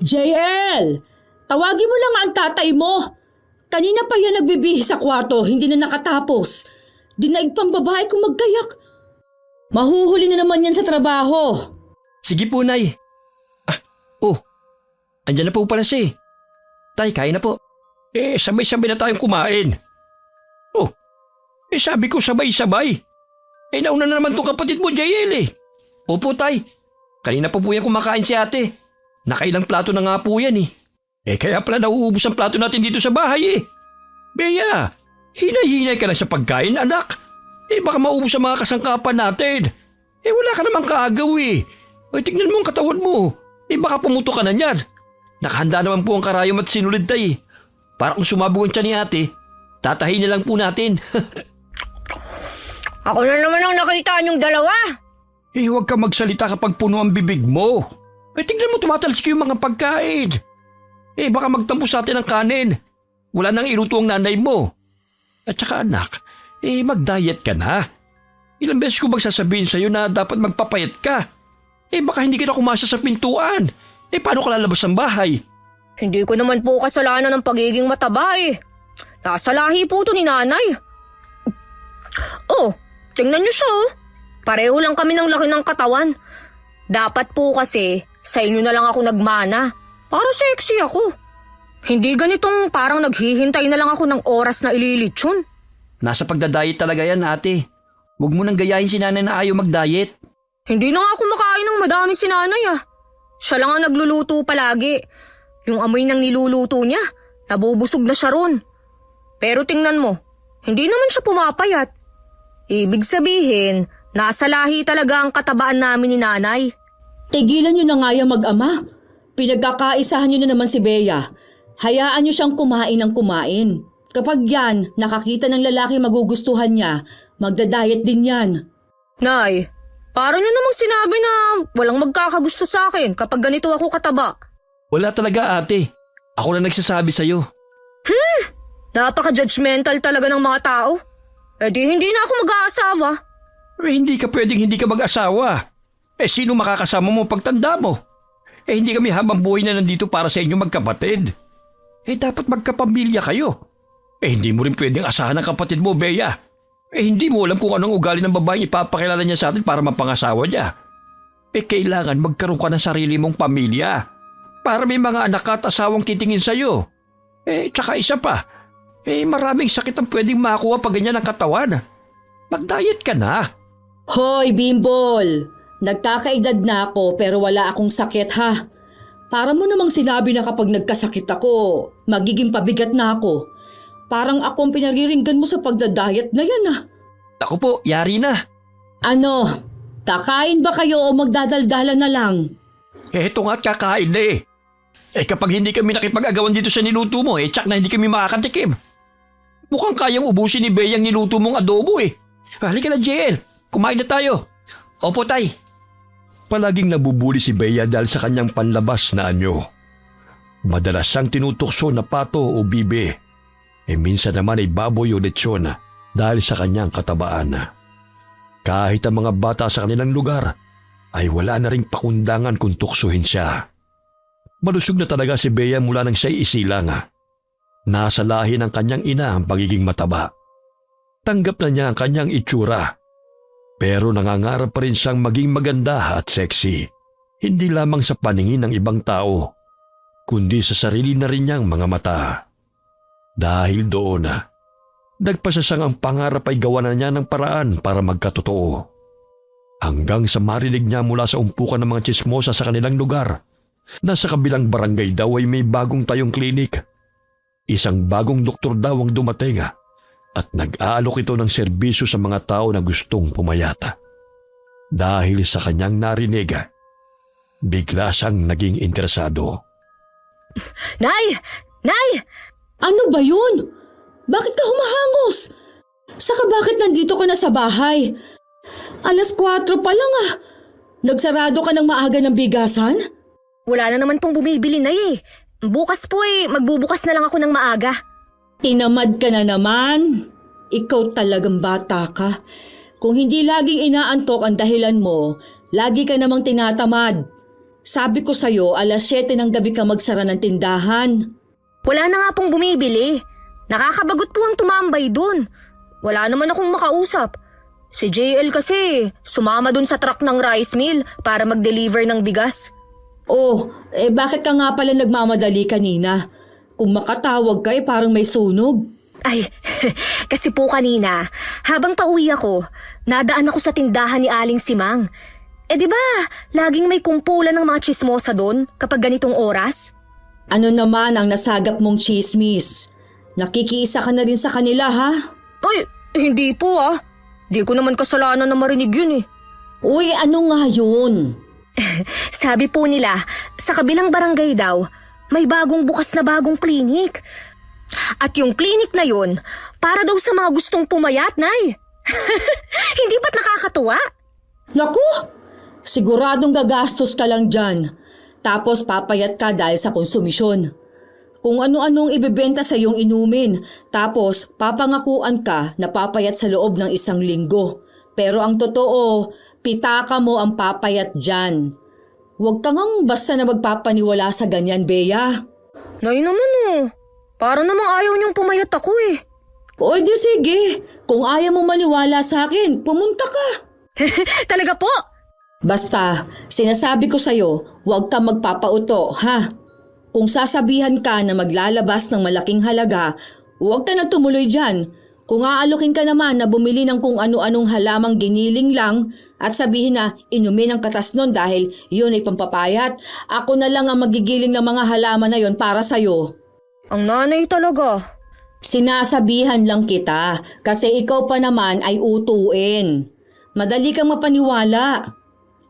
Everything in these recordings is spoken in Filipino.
JL! Tawagin mo lang ang tatay mo. Kanina pa yan nagbibihis sa kwarto, hindi na nakatapos. Dinaig pang babae kung magkayak. Mahuhuli na naman yan sa trabaho. Sige po, Nay. Andyan na po pala siya. Tay, kain na po. Sabay-sabay na tayong kumain. Sabi ko sabay-sabay. Nauna na naman tong kapatid mo, JL eh. Opo, Tay. Kanina pa po yan kumakain si ate. Nakailang plato na nga po yan eh. Kaya pala nauubos ang plato natin dito sa bahay eh. Bea, hinay-hinay ka na sa pagkain, anak. Baka maubos ang mga kasangkapan natin. Wala ka namang kaagaw eh. Tignan mo ang katawan mo. Baka pumuto ka na niyan. Nakahanda naman po ang karayom at sinulid, Tay. Para kung sumabog ang tiyan ni ate, tatahin na lang po natin. Ako na naman ang nakita niyong dalawa. Huwag ka magsalita kapag puno ang bibig mo. Tignan mo tumatalsik yung mga pagkain. Baka magtampo sa atin ang kanin. Wala nang iluto ang nanay mo. At saka anak, mag-diet ka na. Ilang beses ko bang sasabihin sa'yo na dapat magpapayat ka? Baka hindi ka na kumasa sa pintuan. Paano ka lalabas ng bahay? Hindi ko naman po kasalanan ng pagiging mataba eh. Nasa lahi po to ni nanay. Tingnan niyo siya oh. Pareho lang kami ng laki ng katawan. Dapat po kasi sa inyo na lang ako nagmana. Para sexy ako. Hindi ganitong parang naghihintay na lang ako ng oras na ililitsyon. Nasa pagdadayet talaga yan, ate. Huwag mo nang gayahin si nanay na ayaw mag-diet. Hindi na nga ako makain ng madami si nanay ah. Siya lang ang nagluluto palagi. Yung amoy ng niluluto niya, nabubusog na siya ron. Pero tingnan mo, hindi naman siya pumapayat. Ibig sabihin, nasa lahi talaga ang katabaan namin ni nanay. Tigilan niyo na nga yung mag-ama. Pinagkakaisahan niyo na naman si Bea. Hayaan niyo siyang kumain ng kumain. Kapag yan, nakakita ng lalaki magugustuhan niya, magda-diet din yan. Nay, parang niyo namang sinabi na walang magkakagusto sa akin kapag ganito ako kataba. Wala talaga, ate. Ako na nagsasabi sa'yo. Napaka-judgmental talaga ng mga tao. Di hindi na ako mag-aasawa. Hindi ka pwedeng hindi ka mag-asawa. Sino makakasama mo pagtanda mo? Hindi kami habang buhay na nandito para sa inyo magkapatid. Dapat magkapamilya kayo. Hindi mo rin pwedeng asahan ng kapatid mo, Bea. Hindi mo alam kung anong ugali ng babaeng ipapakilala niya sa atin para mapangasawa niya. Kailangan magkaroon ka ng sarili mong pamilya. Para may mga anak ka at asawang titingin sa'yo. Tsaka isa pa. Maraming sakit ang pwedeng makuha pag ganyan ang katawan. Mag-diet ka na. Hoy, Bimbol! Nagkakaedad na ako pero wala akong sakit ha. Para mo namang sinabi na kapag nagkasakit ako, magiging pabigat na ako. Parang akong pinariringgan mo sa pagda-diet na yan ah. Ako po, yari na. Ano? Kakain ba kayo o magdadaldalan na lang? Ito nga't kakain na eh. Kapag hindi kami nakipag-agawan dito sa niluto mo, tsak na hindi kami makakatikim. Mukhang kayang ubusin ni Bea ang niluto mong adobo eh. Halika na, JL. Kumain na tayo. Opo, Tay. Palaging nabubuli si Bea dahil sa kanyang panlabas na anyo. Madalas siyang tinutukso na pato o bibe. Minsan naman ay baboy o lechon dahil sa kanyang katabaan. Kahit ang mga bata sa kanilang lugar ay wala na ring pakundangan kung tuksuhin siya. Malusog na talaga si Bea mula nang siya'y isilang. Nasa lahi ng kanyang ina ang pagiging mataba. Tanggap na niya ang kanyang itsura. Pero nangangarap pa rin siyang maging maganda at sexy. Hindi lamang sa paningin ng ibang tao, kundi sa sarili na rin niyang mga mata. Dahil doon, nagpasasang ang pangarap ay gawa na niya ng paraan para magkatotoo. Hanggang sa marinig niya mula sa umpukan ng mga tsismosa sa kanilang lugar, na sa kabilang barangay daw ay may bagong tayong klinik. Isang bagong doktor daw ang dumating at nag-aalok ito ng serbisyo sa mga tao na gustong pumayata. Dahil sa kanyang narinig, bigla siyang naging interesado. Nay! Nay! Ano ba yun? Bakit ka humahangos? Saka bakit nandito ka na sa bahay? 4:00 pa lang ah. Nagsarado ka ng maaga ng bigasan? Wala na naman pong bumibili na eh. Bukas po magbubukas na lang ako ng maaga. Tinamad ka na naman. Ikaw talagang bata ka. Kung hindi laging inaantok ang dahilan mo, lagi ka namang tinatamad. Sabi ko sa'yo, 7:00 ng gabi ka magsara ng tindahan. Wala na nga pong bumibili. Nakakabagot po ang tumambay dun. Wala naman akong makausap. Si JL kasi sumama dun sa truck ng rice mill para mag-deliver ng bigas. Oh, bakit ka nga pala nagmamadali kanina? Kung makatawag ka parang may sunog. Ay, kasi po kanina, habang pauwi ako, nadaan ako sa tindahan ni Aling Simang. Di ba, laging may kumpulan ng mga chismosa doon kapag ganitong oras? Ano naman ang nasagap mong chismis? Nakikiisa ka na rin sa kanila, ha? Ay, hindi po ah. Di ko naman kasalanan na marinig yun eh. Uy, ano nga yun? Sabi po nila, sa kabilang barangay daw, may bagong klinik. At yung klinik na yun, para daw sa mga gustong pumayat, Nay. Hindi ba't nakakatuwa? Naku! Siguradong gagastos ka lang dyan. Tapos papayat ka dahil sa konsumisyon. Kung ano-anong ibebenta sa iyong inumin. Tapos papangakuan ka na papayat sa loob ng 1 linggo. Pero ang totoo, pitaka mo ang papayat dyan. Huwag ka ngang basta na magpapaniwala sa ganyan, Bea. Nay naman oh. Para namang ayaw niyong pumayat ako eh. O di sige, kung ayaw mo maniwala sa akin, pumunta ka. Talaga po? Basta, sinasabi ko sa'yo, huwag ka magpapauto, ha? Kung sasabihan ka na maglalabas ng malaking halaga, huwag ka na tumuloy dyan. Kung aalokin ka naman na bumili ng kung ano-anong halamang giniling lang at sabihin na inumin ang katas nun dahil yun ay pampapayat, ako na lang ang magigiling ng mga halaman na yon para sa'yo. Ang nanay talaga. Sinasabihan lang kita kasi ikaw pa naman ay utuin. Madali kang mapaniwala.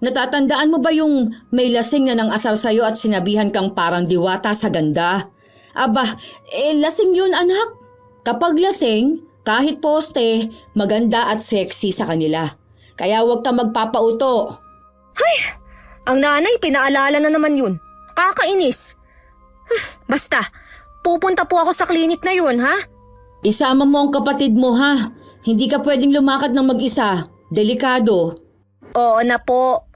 Natatandaan mo ba yung may lasing na nang asar sa'yo at sinabihan kang parang diwata sa ganda? Aba, lasing yun anak. Kapag lasing, kahit poste, maganda at sexy sa kanila. Kaya huwag kang magpapauto. Ang nanay pinaalala na naman yun. Kakainis. Basta, pupunta po ako sa klinik na yun, ha? Isama mo ang kapatid mo ha. Hindi ka pwedeng lumakad ng mag-isa. Delikado. Oo na po.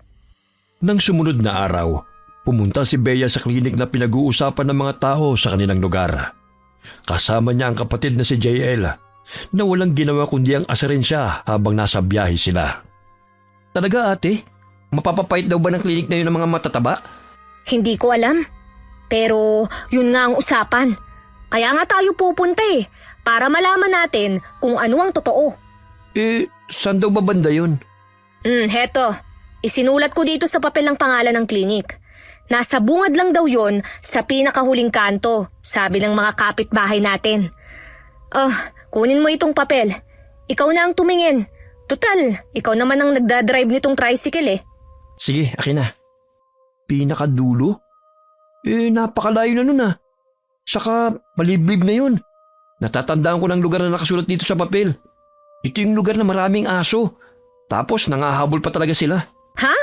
Nang sumunod na araw, pumunta si Bea sa klinik na pinag-uusapan ng mga tao sa kanilang lugar. Kasama niya ang kapatid na si JL na walang ginawa kundi ang asarin siya habang nasa biyahe sila. Talaga ate? Mapapapait daw ba ng klinik na yun ng mga matataba? Hindi ko alam. Pero yun nga ang usapan. Kaya nga tayo pupunta eh. Para malaman natin kung ano ang totoo. Saan daw ba banda yun? Heto. Isinulat ko dito sa papel ang pangalan ng klinik. Nasa bungad lang daw yon sa pinakahuling kanto, sabi ng mga kapitbahay natin. Kunin mo itong papel. Ikaw na ang tumingin. Tutal, ikaw naman ang nagdadrive nitong tricycle eh. Sige, akin na. Pinakadulo? Napakalayo na nun ah. Saka maliblib na yun. Natatandaan ko ng lugar na nakasulat dito sa papel. Ito yung lugar na maraming aso. Tapos nangahabol pa talaga sila. Ha?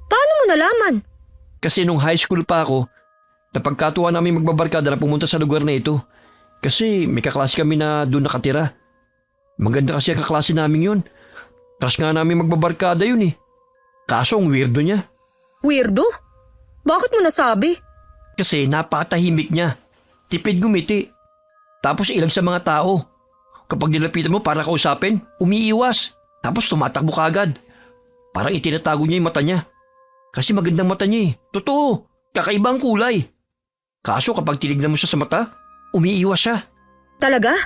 Paano mo nalaman? Kasi nung high school pa ako, napagkatuwa namin magbabarkada na pumunta sa lugar na ito. Kasi may kaklase kami na doon nakatira. Maganda kasi ang kaklase namin yun. Crush nga namin magbabarkada yun eh. Kaso ang weirdo niya. Weirdo? Bakit mo nasabi? Kasi napakatahimik niya. Tipid gumiti. Tapos ilang sa mga tao. Kapag nilapitan mo para kausapin, umiiwas. Tapos tumatakbo kaagad. Parang itinatago niya yung mata niya. Kasi magandang mata niya eh. Totoo, kakaiba ang kulay. Kaso kapag tinignan mo siya sa mata, umiiwas siya. Talaga?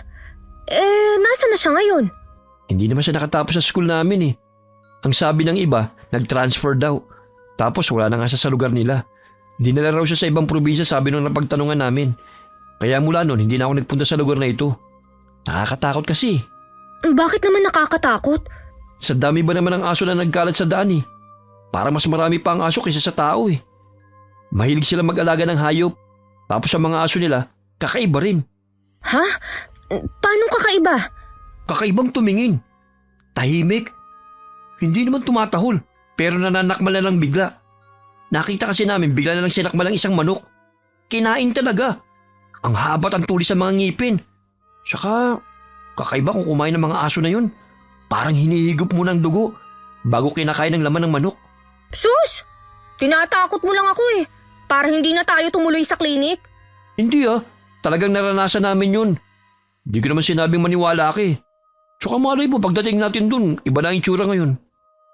Nasa na siya ngayon? Hindi naman siya nakatapos sa school namin eh. Ang sabi ng iba, nag-transfer daw. Tapos wala na nga siya sa lugar nila. Dinala raw siya sa ibang probinsya sabi nung napagtanungan namin. Kaya mula noon hindi na ako nagpunta sa lugar na ito. Nakakatakot kasi. Bakit naman nakakatakot? Sa dami ba naman ang aso na nagkalat sa daan eh. Para mas marami pa ang aso kaysa sa tao eh. Mahilig sila mag-alaga ng hayop. Tapos ang mga aso nila, kakaiba rin. Ha? Paano kakaiba? Kakaibang tumingin. Tahimik. Hindi naman tumatahol, pero nananakmal na lang bigla. Nakita kasi namin bigla na lang sinakmal ang isang manok. Kinain talaga. Ang habat ang tulis sa mga ngipin. Saka, kakaiba kung kumain ng mga aso na yun. Parang hinihigop mo ng dugo bago kinakain ng laman ng manok. Sus! Tinatakot mo lang ako eh. Para hindi na tayo tumuloy sa klinik. Hindi talagang naranasan namin yun. Hindi ko naman sinabing maniwala ka eh. Tsaka malay mo, pagdating natin dun, iba na ang itsura ngayon.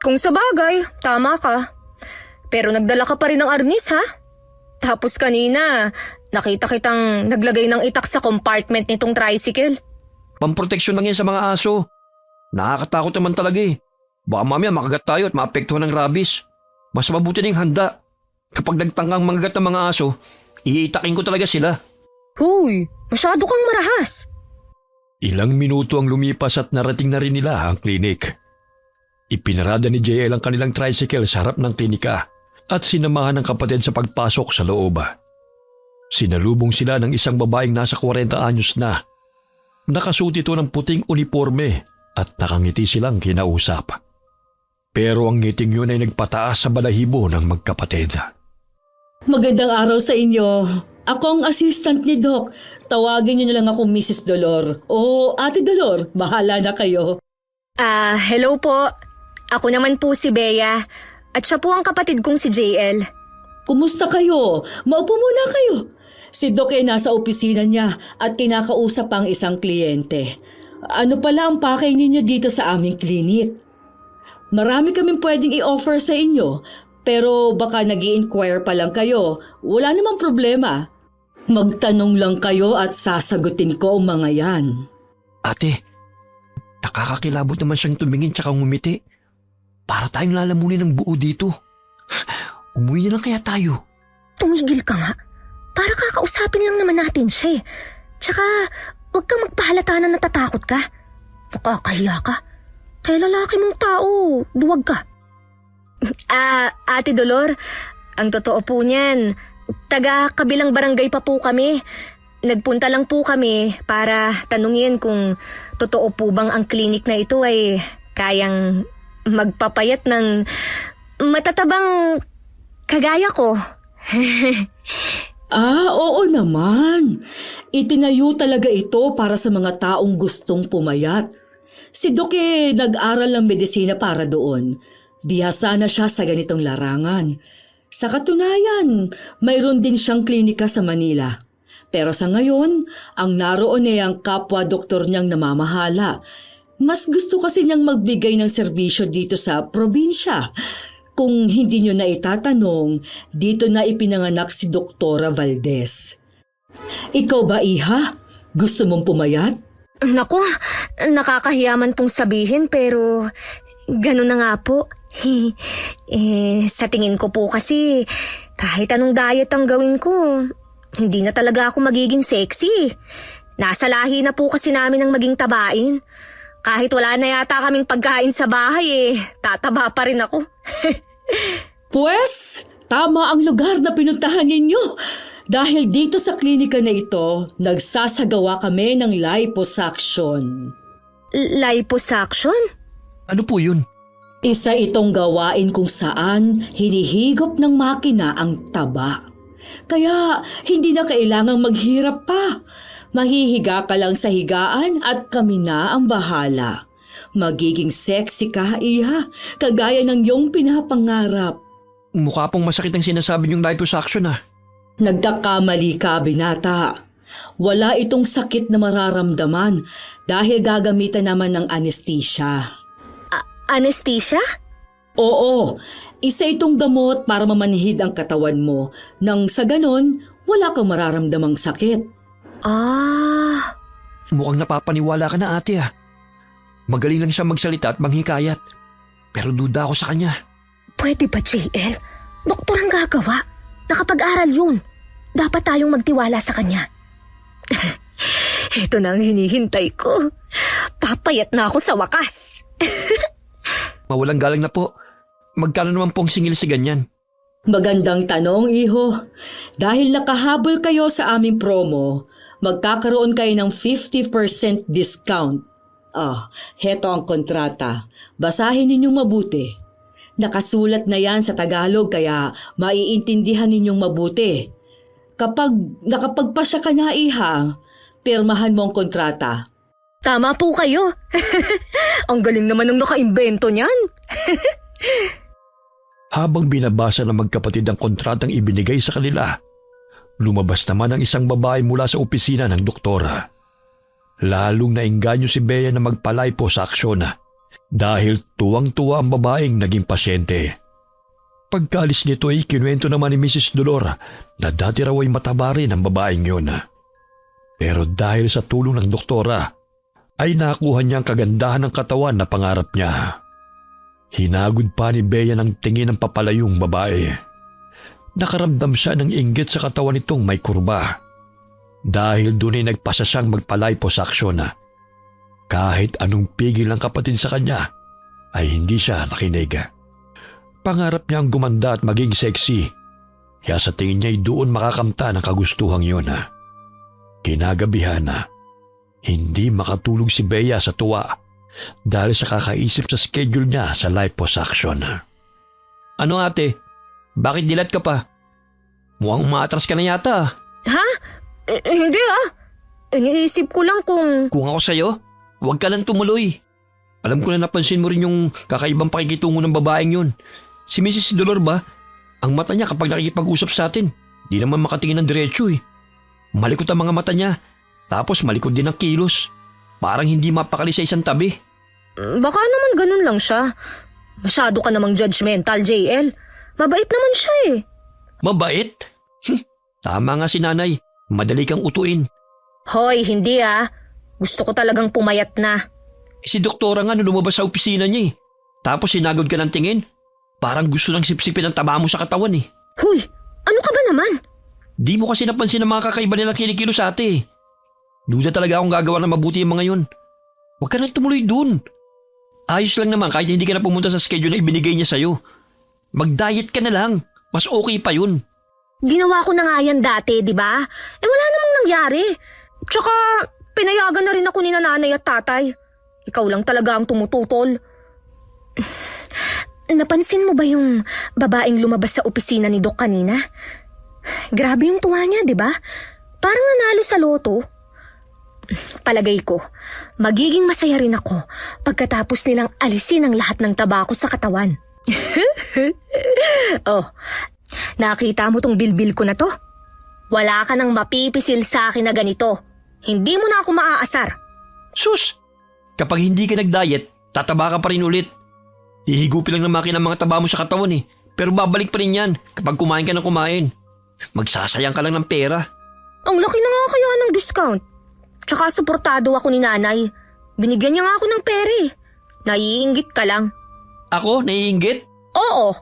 Kung sa bagay, tama ka. Pero nagdala ka pa rin ng arnis ha? Tapos kanina, nakita kitang naglagay ng itak sa compartment nitong tricycle. Pamproteksyon lang yan sa mga aso. Nakakatakot naman talaga eh. Baka mamaya makagat tayo at maapektuhan ng rabies. Mas mabuti na yung handa. Kapag nagtangkang mangagat ng mga aso, iitakin ko talaga sila. Huy, masyado kang marahas. Ilang minuto ang lumipas at narating na rin nila ang klinik. Ipinarada ni JL ang kanilang tricycle sa harap ng klinika at sinamahan ng kapatid sa pagpasok sa loob. Sinalubong sila ng isang babaeng nasa 40 anyos na. Nakasuot ito ng puting uniforme at nakangiti silang kinausap. Pero ang ngiting yun ay nagpataas sa balahibo ng magkapatid. Magandang araw sa inyo. Ako ang assistant ni Doc. Tawagin niyo na lang ako Mrs. Dolor. O Ate Dolor, bahala na kayo. Hello po. Ako naman po si Bea. At siya po ang kapatid kong si JL. Kumusta kayo? Maupo muna kayo. Si Doc ay nasa opisina niya at kinakausap ang isang kliyente. Ano pala ang pakay ninyo dito sa aming klinik? Marami kaming pwedeng i-offer sa inyo, pero baka nag-i-inquire pa lang kayo. Wala namang problema. Magtanong lang kayo at sasagutin ko ang mga yan. Ate, nakakakilabot naman siyang tumingin tsaka ngumiti. Para tayong lalamunin ng buo dito. Umuwi na lang kaya tayo. Tumigil ka nga. Para kakausapin lang naman natin siya. Tsaka, huwag kang magpahalata na natatakot ka. Nakakahiya ka. Kaya lalaki mong tao, duwag ka. Ate Dolor, ang totoo po niyan, taga kabilang barangay pa po kami. Nagpunta lang po kami para tanungin kung totoo po bang ang klinik na ito ay kayang magpapayat ng matatabang kagaya ko. Oo naman. Itinayo talaga ito para sa mga taong gustong pumayat. Si Doc nag-aral ng medisina para doon. Bihasa na siya sa ganitong larangan. Sa katunayan, mayroon din siyang klinika sa Manila. Pero sa ngayon, ang naroon ay ang kapwa-doktor niyang namamahala. Mas gusto kasi niyang magbigay ng serbisyo dito sa probinsya. Kung hindi niyo na itatanong, dito na ipinanganak si Doktora Valdez. Ikaw ba, Iha? Gusto mong pumayat? Naku, nakakahiyaman pong sabihin pero ganun na nga po. Sa tingin ko po kasi kahit anong diet ang gawin ko, hindi na talaga ako magiging sexy. Nasa lahi na po kasi namin ang maging tabain. Kahit wala na yata kaming pagkain sa bahay tataba pa rin ako. Pwes, tama ang lugar na pinuntahan ninyo. Dahil dito sa klinika na ito, nagsasagawa kami ng liposuction. Liposuction? Ano po yun? Isa itong gawain kung saan hinihigop ng makina ang taba. Kaya hindi na kailangang maghirap pa. Mahihiga ka lang sa higaan at kami na ang bahala. Magiging sexy ka, Iha, kagaya ng iyong pinapangarap. Mukha pong masakit ang sinasabi niyong liposuction Nagkakamali ka, binata. Wala itong sakit na mararamdaman dahil gagamitan naman ng anesthesia. Anesthesia? Oo, isa itong gamot para mamanhid ang katawan mo nang sa ganon wala kang mararamdamang sakit. Mukhang napapaniwala ka na ate Magaling lang siya magsalita at manghikayat. Pero duda ako sa kanya. Pwede ba, JL? Doktor ang gagawa. Nakapag-aral yun. Dapat tayong magtiwala sa kanya. Ito na ang hinihintay ko. Papayat na ako sa wakas. Mawalang galang na po. Magkano naman pong singil si ganyan? Magandang tanong, Iho. Dahil nakahabol kayo sa aming promo, magkakaroon kayo ng 50% discount. Heto ang kontrata. Basahin ninyong mabuti. Nakasulat na yan sa Tagalog kaya maiintindihan ninyong mabuti. Kapag nakapagpasya ka na, Iha, pirmahan mo ang kontrata. Tama po kayo. Ang galing naman ng nakaimbento niyan. Habang binabasa ng magkapatid ang kontratang ibinigay sa kanila, lumabas naman ang isang babae mula sa opisina ng doktora. Lalong naengganyo si Bea na magpalaypo sa aksyon dahil tuwang-tuwa ang babaeng naging pasyente. Pagkalis nito ay kinuwento naman ni Mrs. Dolor na dati raw ay mataba rin ang babaeng yun. Pero dahil sa tulong ng doktora, ay nakuha niya ang kagandahan ng katawan na pangarap niya. Hinagod pa ni Bea ng tingin ng papalayong babae. Nakaramdam siya ng inggit sa katawan nitong may kurba. Dahil doon ay nagpasa siyang magpalaypo sa aksyon. Kahit anong pigil ng kapatid sa kanya, ay hindi siya nakinig. Pangarap niyang gumanda at maging sexy. Kaya sa tingin niya ay doon makakamta ng kagustuhang yun. Kinagabihan hindi makatulog si Bea sa tuwa dahil sa kakaisip sa schedule niya sa liposuction. Ano ate? Bakit dilat ka pa? Mukhang umaatras ka na yata. Ha? Hindi Iniisip ko lang kung... Kung ako sa'yo, huwag ka lang tumuloy. Alam ko na napansin mo rin yung kakaibang pakikitungo ng babaeng yun. Si Mrs. Dolor ba? Ang mata niya kapag nakikipag-usap sa atin, di naman makatingin ng diretso eh. Malikot ang mga mata niya, tapos malikot din ang kilos. Parang hindi mapakali sa isang tabi. Baka naman ganun lang siya. Masyado ka namang judgmental, JL. Mabait naman siya eh. Mabait? Tama nga si nanay. Madali kang utuin. Hoy, hindi Gusto ko talagang pumayat na. Si doktora nga nung lumabas sa opisina niya eh. Tapos sinagod ka ng tingin. Parang gusto lang sipsipin ang taba mo sa katawan eh. Huy, ano ka ba naman? Di mo kasi napansin ang mga kakaiba nilang kinikilos sa ate eh. Duda talaga akong gagawa ng mabuti yung mga yun. Huwag ka nang tumuloy dun. Ayos lang naman kahit hindi ka na pumunta sa schedule na ibinigay niya sa'yo. Mag-diet ka na lang. Mas okay pa yun. Ginawa ko na nga yan dati, di ba? Wala namang nangyari. Tsaka, pinayagan na rin ako ni nanay at tatay. Ikaw lang talaga ang tumututol. Napansin mo ba yung babaeng lumabas sa opisina ni Doc kanina? Grabe yung tuwa niya, di ba? Parang nanalo sa loto. Palagay ko, magiging masaya rin ako pagkatapos nilang alisin ang lahat ng tabako sa katawan. Oh, nakita mo tong bilbil ko na to? Wala ka nang mapipisil sa akin na ganito. Hindi mo na ako maaasar. Sus! Kapag hindi ka nag-diet, tataba ka pa rin ulit. Ihigupin lang ng makina ang mga taba mo sa katawan eh. Pero babalik pa rin yan kapag kumain ka ng kumain. Magsasayang ka lang ng pera. Ang laki na nga kaya ng discount. Tsaka suportado ako ni nanay. Binigyan niya nga ako ng pera eh. Naiinggit ka lang. Ako? Naiinggit? Oo.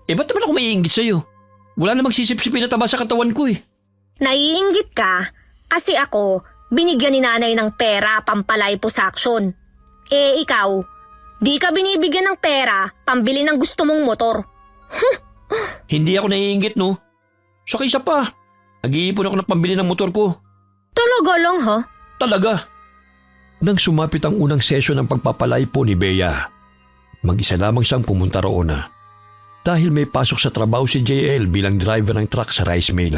Ba't naman ako maiinggit sa'yo? Wala namang sisip-sipin na taba sa katawan ko eh. Naiinggit ka kasi ako binigyan ni nanay ng pera pampaliposuction. Ikaw, di ka binibigyan ng pera pambili ng gusto mong motor. Hindi ako naiinggit no. Saka isa pa, nag-iipon ako ng pambili ng motor ko. Talaga lang ha? Talaga. Nang sumapit ang unang sesyon ng pagpapalaypo ni Bea, mag-isa lamang siyang pumunta roon dahil may pasok sa trabaho si JL bilang driver ng truck sa rice mill.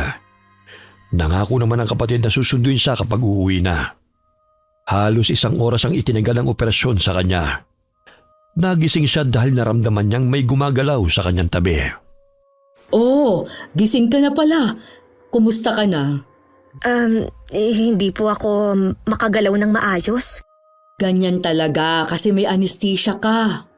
Nangako naman ang kapatid na susunduin siya kapag uuwi na. Halos 1 oras ang itinagal ng operasyon sa kanya. Nagising siya dahil naramdaman niyang may gumagalaw sa kanyang tabi. Oh, gising ka na pala. Kumusta ka na? Hindi po ako makagalaw ng maayos. Ganyan talaga kasi may anesthesia ka.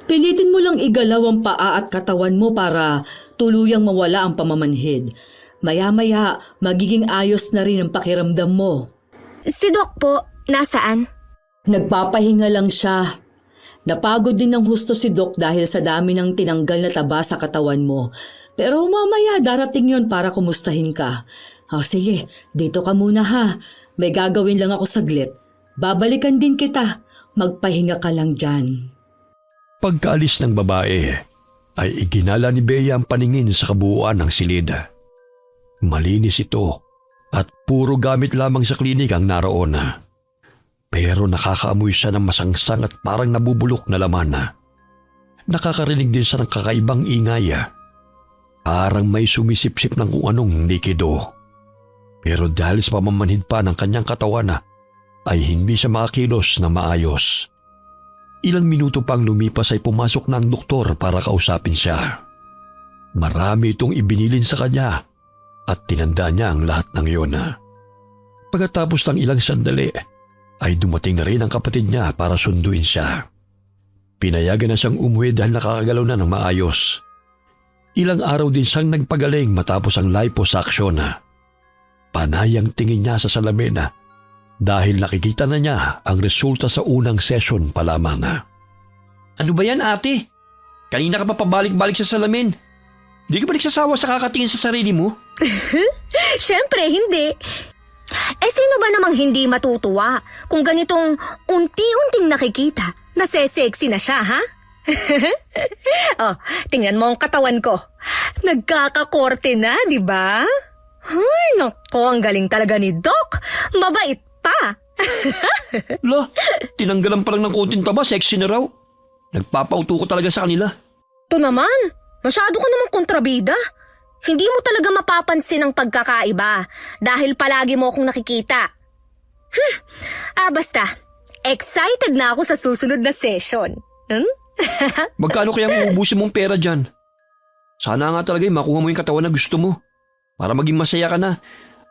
Pilitin mo lang igalaw ang paa at katawan mo para tuluyang mawala ang pamamanhid. Maya-maya, magiging ayos na rin ang pakiramdam mo. Si Doc po, nasaan? Nagpapahinga lang siya. Napagod din ng husto si Doc dahil sa dami ng tinanggal na taba sa katawan mo. Pero mamaya darating yon para kumustahin ka. Sige, dito ka muna ha. May gagawin lang ako saglit. Babalikan din kita. Magpahinga ka lang dyan. Pagkaalis ng babae, ay iginala ni Bea ang paningin sa kabuuan ng silid. Malinis ito at puro gamit lamang sa klinik ang naroon. Pero nakakaamoy siya ng masangsang at parang nabubulok na laman. Nakakarinig din siya ng kakaibang ingay. Parang may sumisipsip ng kung anong likido. Pero dahil sa pamamanhid pa ng kanyang katawan ay hindi siya makakilos na maayos. Ilang minuto pang lumipas ay pumasok na ang doktor para kausapin siya. Marami itong ibinilin sa kanya at tinanda niya ang lahat ng iyon. Pagkatapos ng ilang sandali, ay dumating na rin ang kapatid niya para sunduin siya. Pinayagan na siyang umuwi dahil nakakagalaw na ng maayos. Ilang araw din siyang nagpagaling matapos ang liposuction. Panay ang tingin niya sa salamin dahil nakikita na niya ang resulta sa unang session pa lamang. Ano ba yan, ate? Kanina ka pa pabalik-balik sa salamin. Di ka ba nagsasawa sa kakatingin sa sarili mo? Siyempre, hindi. Sino ba namang hindi matutuwa kung ganitong unti-unting nakikita na sexy na siya, ha? Oh, tingnan mo ang katawan ko. Nagkakakorte na, di ba? Ay, nako, ang galing talaga ni Doc. Mabait pa. Lo, tinanggalan pa lang ng konting taba, sexy na raw. Nagpapauto ko talaga sa kanila. Ito naman, masyado ka namang kontrabida. Hindi mo talaga mapapansin ang pagkakaiba dahil palagi mo akong nakikita. Basta, excited na ako sa susunod na session. Magkano kayang uubusin mong pera dyan? Sana nga talaga makuha mo yung katawan na gusto mo. Para maging masaya ka na.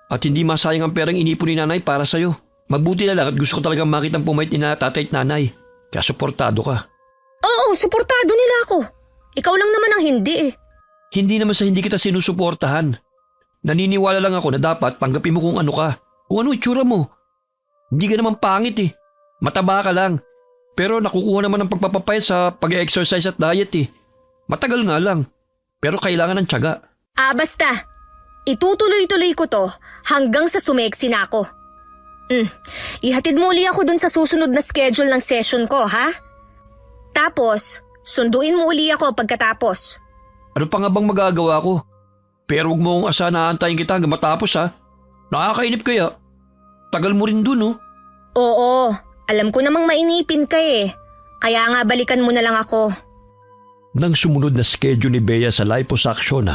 At hindi masayang ang perang inipon ni nanay para sa'yo. Mabuti na lang at gusto ko talagang makitang pumait ni na tatay at nanay. Kaya suportado ka. Oo, suportado nila ako. Ikaw lang naman ang hindi eh. Hindi naman sa hindi kita sinusuportahan. Naniniwala lang ako na dapat tanggapin mo kung ano ka. Kung ano itsura mo. Hindi ka naman pangit eh. Mataba ka lang. Pero nakukuha naman ng pagpapapayat sa pag-exercise at diet eh. Matagal nga lang. Pero kailangan ng tiyaga. Basta. Itutuloy-tuloy ko to hanggang sa sumeksi na ako. Ihatid mo uli ako dun sa susunod na schedule ng session ko, ha? Tapos, sunduin mo uli ako pagkatapos. Ano pa nga bang magagawa ko? Pero huwag mo akong asahan na aantayin kita hanggang matapos ha. Nakakainip kaya. Tagal mo rin dun oh. Oo, alam ko namang mainipin ka eh. Kaya nga balikan mo na lang ako. Nang sumunod na schedule ni Bea sa liposuction,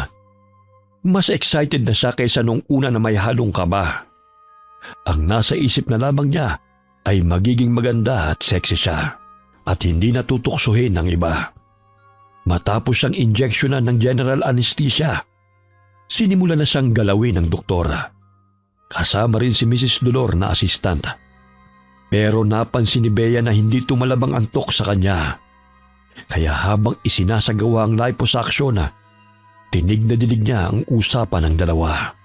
mas excited na siya kaysa nung una na may halong kaba. Ang nasa isip na lamang niya ay magiging maganda at sexy siya at hindi natutuksohin ng iba. Matapos siyang injeksyonan ng general anesthesia, sinimula na siyang galawin ng doktora. Kasama rin si Mrs. Dolor na assistant. Pero napansin ni Bea na hindi tumalabang antok sa kanya. Kaya habang isinasagawa ang liposuction, tinig na dinig niya ang usapan ng dalawa.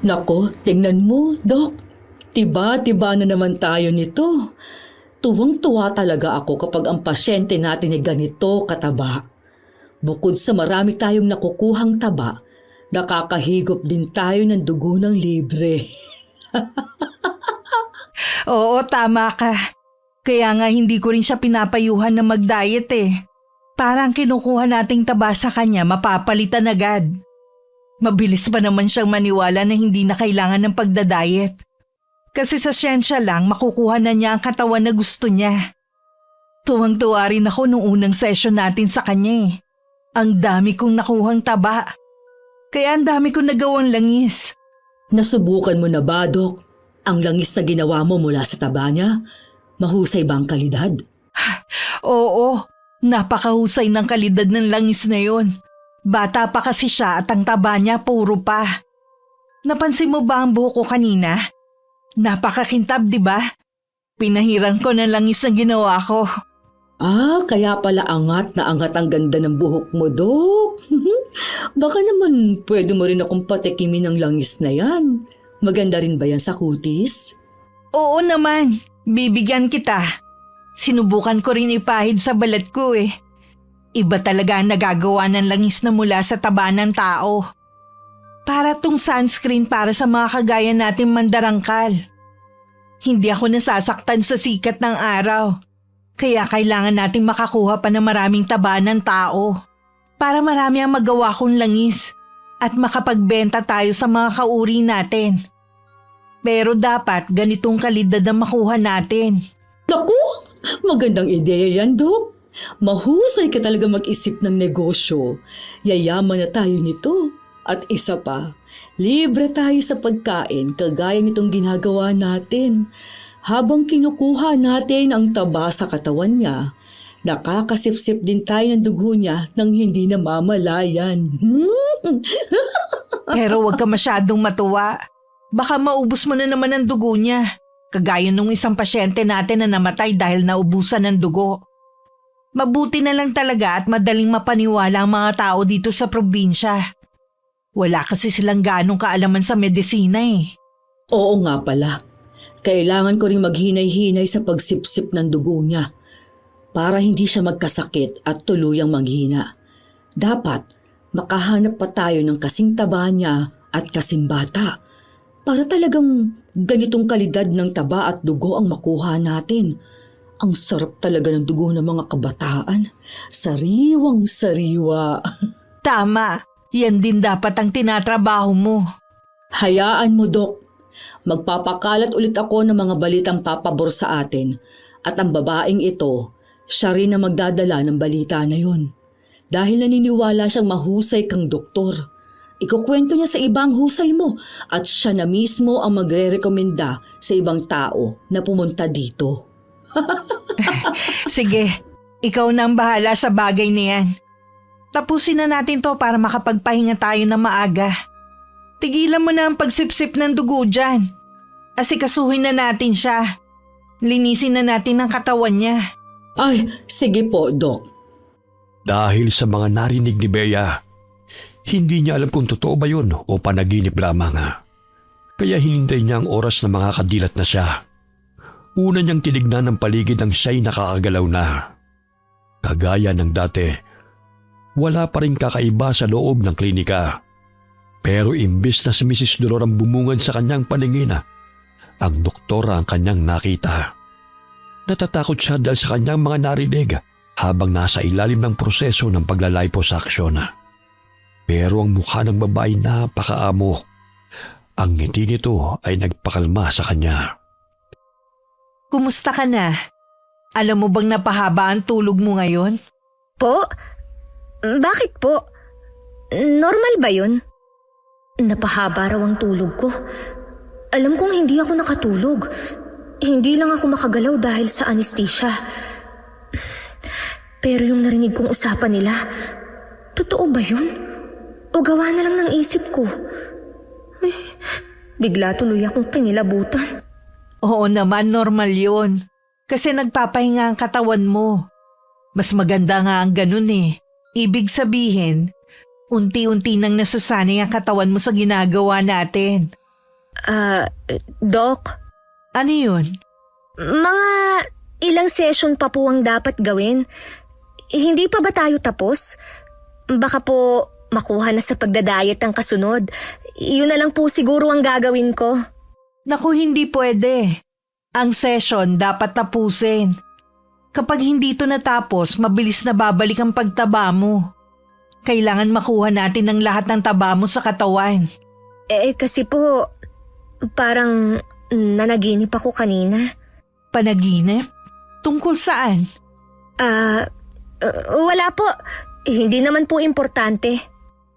Nako, tingnan mo, Doc. Tiba-tiba na naman tayo nito. Tuwang-tuwa talaga ako kapag ang pasyente natin ay ganito kataba. Bukod sa marami tayong nakukuhang taba, nakakahigop din tayo ng dugo ng libre. Oo, tama ka. Kaya nga hindi ko rin siya pinapayuhan na mag-diet eh. Parang kinukuha nating taba sa kanya, mapapalitan agad. Mabilis pa naman siyang maniwala na hindi na kailangan ng pagda-diet. Kasi sa siyensya lang, makukuha na niya ang katawan na gusto niya. Tuwang-tuwa rin ako nung unang session natin sa kanya eh. Ang dami kong nakuhang taba. Kaya ang dami kong nagawang langis. Nasubukan mo na ba, Doc? Ang langis na ginawa mo mula sa taba niya? Mahusay ba ang kalidad? Oo, napakahusay ng kalidad ng langis na yon. Bata pa kasi siya at ang taba niya puro pa. Napansin mo ba ang buhok ko kanina? Napakakintab, di ba? Pinahiran ko ng langis na ginawa ko. Kaya pala angat na angat ang ganda ng buhok mo, Doc. Baka naman pwede mo rin akong patikimin ng langis na yan. Maganda rin ba yan sa kutis? Oo naman, bibigyan kita. Sinubukan ko rin ipahid sa balat ko eh. Iba talaga ang nagagawa ng langis na mula sa taba ng tao. Para tong sunscreen para sa mga kagaya nating mandarangkal. Hindi ako nasasaktan sa sikat ng araw. Kaya kailangan nating makakuha pa ng maraming taba ng tao. Para marami ang magawa kong langis at makapagbenta tayo sa mga kauri natin. Pero dapat ganitong kalidad ang makuha natin. Naku, magandang ideya yan, Doc. Mahusay ka talaga mag-isip ng negosyo. Yayaman na tayo nito. At isa pa, libre tayo sa pagkain kagaya nitong ginagawa natin. Habang kinukuha natin ang taba sa katawan niya, Nakakasipsip din tayo ng dugo niya nang hindi namamalayan. Pero huwag ka masyadong matuwa. Baka maubos mo na naman ang dugo niya. Kagaya nung isang pasyente natin na namatay dahil naubusan ng dugo. Mabuti na lang talaga at madaling mapaniwala ang mga tao dito sa probinsya. Wala kasi silang ganong kaalaman sa medisina eh. Oo nga pala. Kailangan ko rin maghinay-hinay sa pagsipsip ng dugo niya para hindi siya magkasakit at tuluyang maghina. Dapat makahanap pa tayo ng kasing taba niya at kasing bata para talagang ganitong kalidad ng taba at dugo ang makuha natin. Ang sarap talaga ng dugo ng mga kabataan. Sariwang-sariwa. Tama, yan din dapat ang tinatrabaho mo. Hayaan mo, Dok. Magpapakalat ulit ako ng mga balitang papabor sa atin at ang babaeng ito, siya rin na magdadala ng balita na yun. Dahil naniniwala siyang mahusay kang doktor. Ikukwento niya sa ibang husay mo at siya na mismo ang magre-rekomenda sa ibang tao na pumunta dito. Sige, ikaw na ang bahala sa bagay na yan. Tapusin na natin to para makapagpahinga tayo na maaga. Tigilan mo na ang pagsipsip ng dugo dyan. Asikasuhin na natin siya. Linisin na natin ang katawan niya. Ay, sige po, Dok. Dahil sa mga narinig ni Bea, hindi niya alam kung totoo ba yun o panaginip lamang. Kaya hinintay niya ang oras na makakadilat na siya. Una niyang tinignan ang paligid ng siya'y nakakagalaw na. Kagaya ng dati, wala pa rin kakaiba sa loob ng klinika. Pero imbis na si Mrs. Dolor ang bumungad sa kanyang paningin, ang doktora ang kanyang nakita. Natatakot siya dahil sa kanyang mga narinig habang nasa ilalim ng proseso ng paglaliposuction. Pero ang mukha ng babae napakaamo. Ang ngiti nito ay nagpakalma sa kanya. Kumusta ka na? Alam mo bang napahaba ang tulog mo ngayon? Po? Bakit po? Normal ba yun? Napahaba raw ang tulog ko. Alam kong hindi ako nakatulog. Hindi lang ako makagalaw dahil sa anesthesia. Pero yung narinig kong usapan nila, totoo ba yun? O gawa na lang ng isip ko? Ay, bigla tuloy akong kinilabutan. Oo naman, normal yun. Kasi nagpapahinga ang katawan mo. Mas maganda nga ang ganun eh. Ibig sabihin, unti-unti nang nasasanay ang katawan mo sa ginagawa natin. Doc? Ano yun? Mga ilang session pa po ang dapat gawin. Hindi pa ba tayo tapos? Baka po makuha na sa pagdadayet ang kasunod. Yun na lang po siguro ang gagawin ko. Naku, hindi pwede. Ang session dapat tapusin. Kapag hindi ito natapos, mabilis na babalik ang pagtaba mo. Kailangan makuha natin ang lahat ng taba mo sa katawan. Kasi po, parang nanaginip ako kanina. Panaginip? Tungkol saan? Wala po. Hindi naman po importante.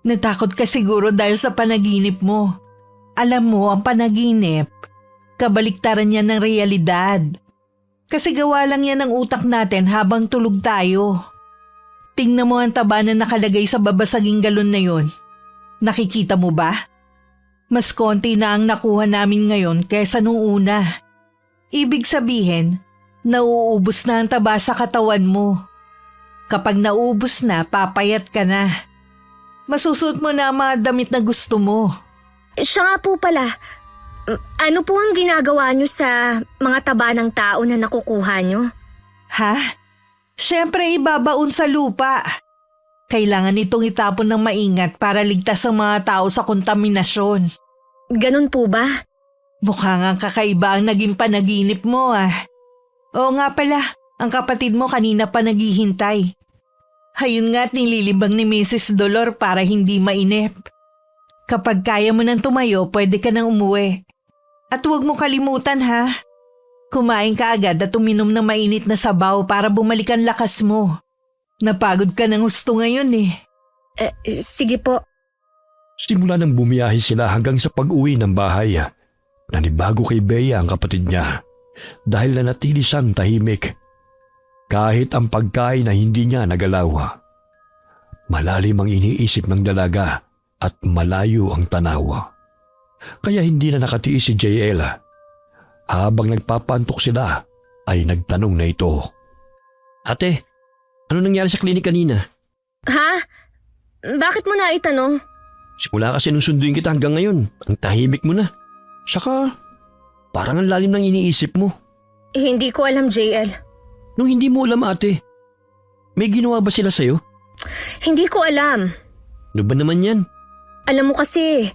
Natakot ka siguro dahil sa panaginip mo. Alam mo, ang panaginip, kabaliktaran yan ng realidad. Kasi gawa lang yan ng utak natin habang tulog tayo. Tingnan mo ang taba na nakalagay sa babasaging galon na yon. Nakikita mo ba? Mas konti na ang nakuha namin ngayon kaysa nung una. Ibig sabihin, nauubos na ang taba sa katawan mo. Kapag naubos na, papayat ka na. Masusuot mo na ang mga damit na gusto mo. Siya nga po pala, ano po ang ginagawa nyo sa mga taba ng tao na nakukuha nyo? Ha? Siyempre ibabaon sa lupa. Kailangan itong itapon ng maingat para ligtas ang mga tao sa kontaminasyon. Ganun po ba? Mukhang ang kakaiba ang naging panaginip mo ah. Oo nga pala, ang kapatid mo kanina pa naghihintay. Hayun nga't nililibang ni Mrs. Dolor para hindi mainip. Kapag kaya mo nang tumayo, pwede ka nang umuwi. At huwag mo kalimutan ha. Kumain ka agad at uminom ng mainit na sabaw para bumalik ang lakas mo. Napagod ka ng husto ngayon eh. Sige po. Simula nang bumiyahe sila hanggang sa pag-uwi ng bahay, nanibago kay Bea ang kapatid niya dahil nanatili siyang tahimik. Kahit ang pagkain na hindi niya nagalaw. Malalim ang iniisip ng dalaga at malayo ang tanawa. Kaya hindi na nakatiis si JL. Habang nagpapantok sila, ay nagtanong na ito. Ate, ano nangyari sa klinik kanina? Ha? Bakit mo na itanong? Simula kasi nung sunduin kita hanggang ngayon, ang tahimik mo na. Saka, parang ang lalim ng iniisip mo. Hindi ko alam, JL. Nung hindi mo alam ate, may ginawa ba sila sa'yo? Hindi ko alam. Ano ba naman yan? Alam mo kasi,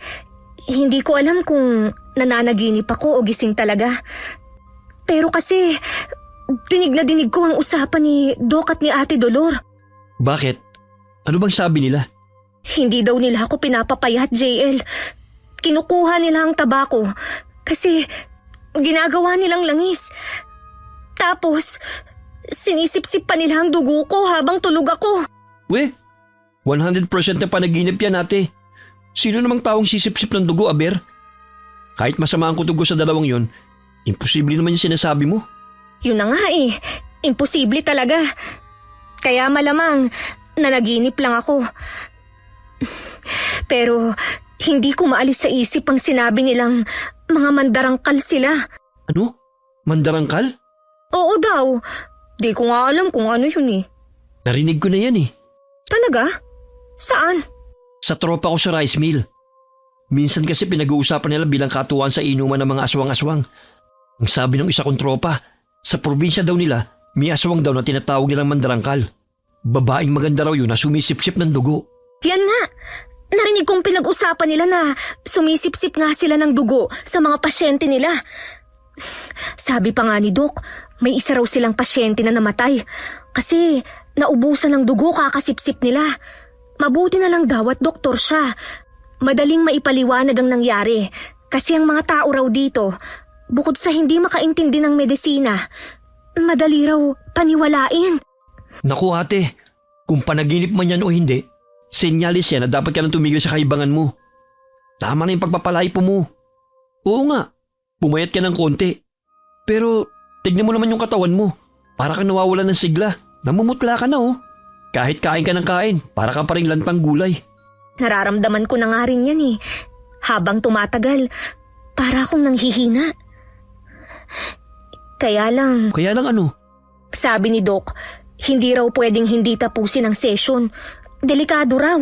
hindi ko alam kung nananaginip ako o gising talaga. Pero kasi, dinig na dinig ko ang usapan ni Doc at ni Ate Dolor. Bakit? Ano bang sabi nila? Hindi daw nila ako pinapapayat, JL. Kinukuha nila ang tabako kasi ginagawa nilang langis. Tapos, sinisip-sip pa nila ang dugo ko habang tulog ako. 100% na panaginip yan ate. Sino namang taong sisip-sip ng dugo, Aber? Kahit masama ang kutugo sa dalawang yon, imposible naman yung sinasabi mo. Yun na nga eh, imposible talaga. Kaya malamang nanaginip lang ako. Pero hindi ko maalis sa isip ang sinabi nilang mga mandarangkal sila. Ano? Mandarangkal? Oo daw, di ko nga alam kung ano yun eh. Narinig ko na yan eh. Talaga? Saan? Sa tropa ko sa rice mill. Minsan kasi pinag-uusapan nila bilang katuwaan sa inuman ng mga aswang-aswang. Ang sabi ng isa kong tropa, sa probinsya daw nila, may aswang daw na tinatawag nilang mandarangkal. Babaeng maganda raw yun na sumisip-sip ng dugo. Yan nga. Narinig kong pinag-usapan nila na sumisip-sip nga sila ng dugo sa mga pasyente nila. Sabi pa nga ni Doc, may isa raw silang pasyente na namatay kasi naubusan ng dugo kakasipsip nila. Mabuti na lang daw at doktor siya. Madaling maipaliwanag ang nangyari kasi ang mga tao raw dito, bukod sa hindi makaintindi ng medisina, madali raw paniwalain. Naku ate, kung panaginip man yan o hindi, senyalis yan na dapat ka nang tumigil sa kaibangan mo. Tama na yung pagpapalaypo mo. Oo nga, pumayat ka ng konti. Pero tignan mo naman yung katawan mo. Para kang nawawalan ng sigla. Namumutla ka na oh. Kahit kain ka ng kain, para ka pa rin lantang gulay. Nararamdaman ko na nga rin yan eh. Habang tumatagal, para akong nanghihina. Kaya lang, Ano? sabi ni Doc, hindi raw pwedeng hindi tapusin ang session. Delikado raw.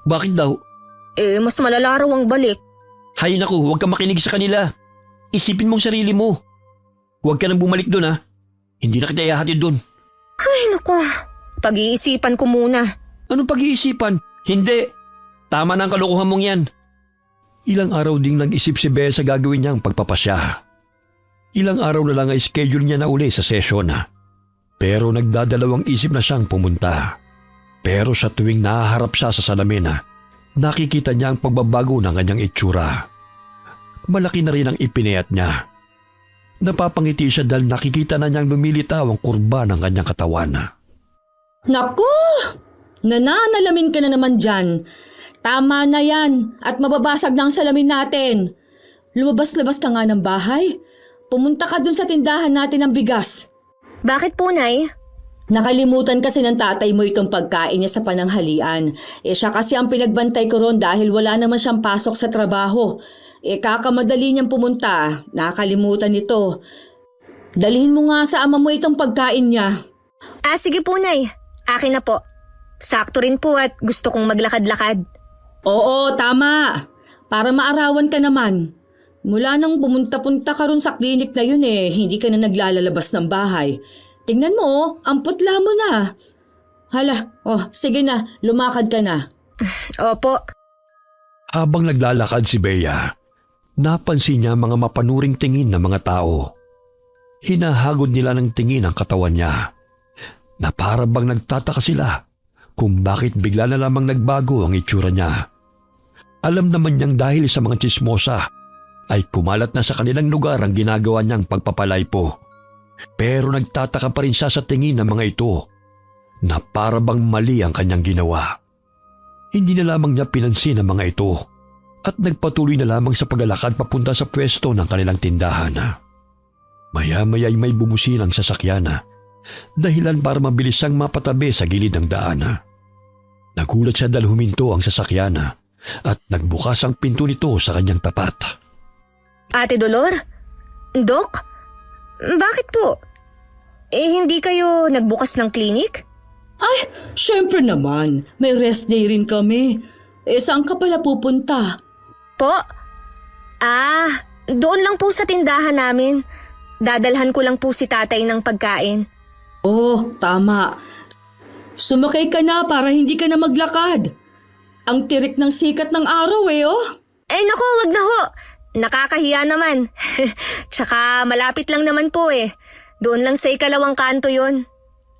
Bakit daw? Mas malala raw ang balik. Hay naku, huwag kang makinig sa kanila. Isipin mong sarili mo. Huwag ka nang bumalik doon ha. Hindi na kita ihahatid doon. Ay naku, pag-iisipan ko muna. Anong pag-iisipan? Hindi. Tama na ang kalokohan mong yan. Ilang araw ding nag-isip si Bea sa gagawin niyang pagpapasya. Ilang araw na lang ay schedule niya na uli sa sesyon. Pero nagdadalawang isip na siyang pumunta. Pero sa tuwing nahaharap siya sa salamin, nakikita niya ang pagbabago ng kanyang itsura. Malaki na rin ang ipinayat niya. Napapangiti siya dahil nakikita na niyang lumilitaw ang kurba ng kanyang katawan. Naku! Nananalamin ka na naman dyan. Tama na yan at mababasag na ang salamin natin. Lumabas-labas ka nga ng bahay. Pumunta ka dun sa tindahan natin ng bigas. Bakit po, Nay? Nakalimutan kasi ng tatay mo itong pagkain niya sa pananghalian. Siya kasi ang pinagbantay ko ron dahil wala naman siyang pasok sa trabaho. Kakamadali niyang pumunta. Nakalimutan nito. Dalhin mo nga sa ama mo itong pagkain niya. Sige po, Nay. Akin na po. Sakto rin po at gusto kong maglakad-lakad. Oo, tama. Para maarawan ka naman. Mula nang pumunta-punta ka ron sa klinik na yun hindi ka na naglalalabas ng bahay. Tingnan mo, ang putla mo na. Hala, sige na, lumakad ka na. Opo. Habang naglalakad si Bea, napansin niya mga mapanuring tingin ng mga tao. Hinahagod nila ng tingin ang katawan niya. Na para bang nagtataka sila kung bakit bigla na lamang nagbago ang itsura niya. Alam naman niyang dahil sa mga tsismosa ay kumalat na sa kanilang lugar ang ginagawa niyang pagpapalaypo. Pero nagtataka pa rin siya sa tingin ng mga ito na para bang mali ang kanyang ginawa. Hindi na lamang niya pinansin ang mga ito at nagpatuloy na lamang sa paglalakad papunta sa pwesto ng kanilang tindahan. Maya-maya ay may bumusin ang sasakyan dahilan para mabilis siyang mapatabi sa gilid ng daan. Nagulat siya dahil huminto ang sasakyan at nagbukas ang pinto nito sa kanyang tapat. Ate Dolor? Dok? Bakit po? Hindi kayo nagbukas ng klinik? Ay, syempre naman. May rest day rin kami. Saan ka pala pupunta? Po? Doon lang po sa tindahan namin. Dadalhan ko lang po si tatay ng pagkain. Oh, tama. Sumakay ka na para hindi ka na maglakad. Ang tirik ng sikat ng araw oh. Naku, wag na ho. Nakakahiya naman. Tsaka malapit lang naman po Doon lang sa ikalawang kanto yon.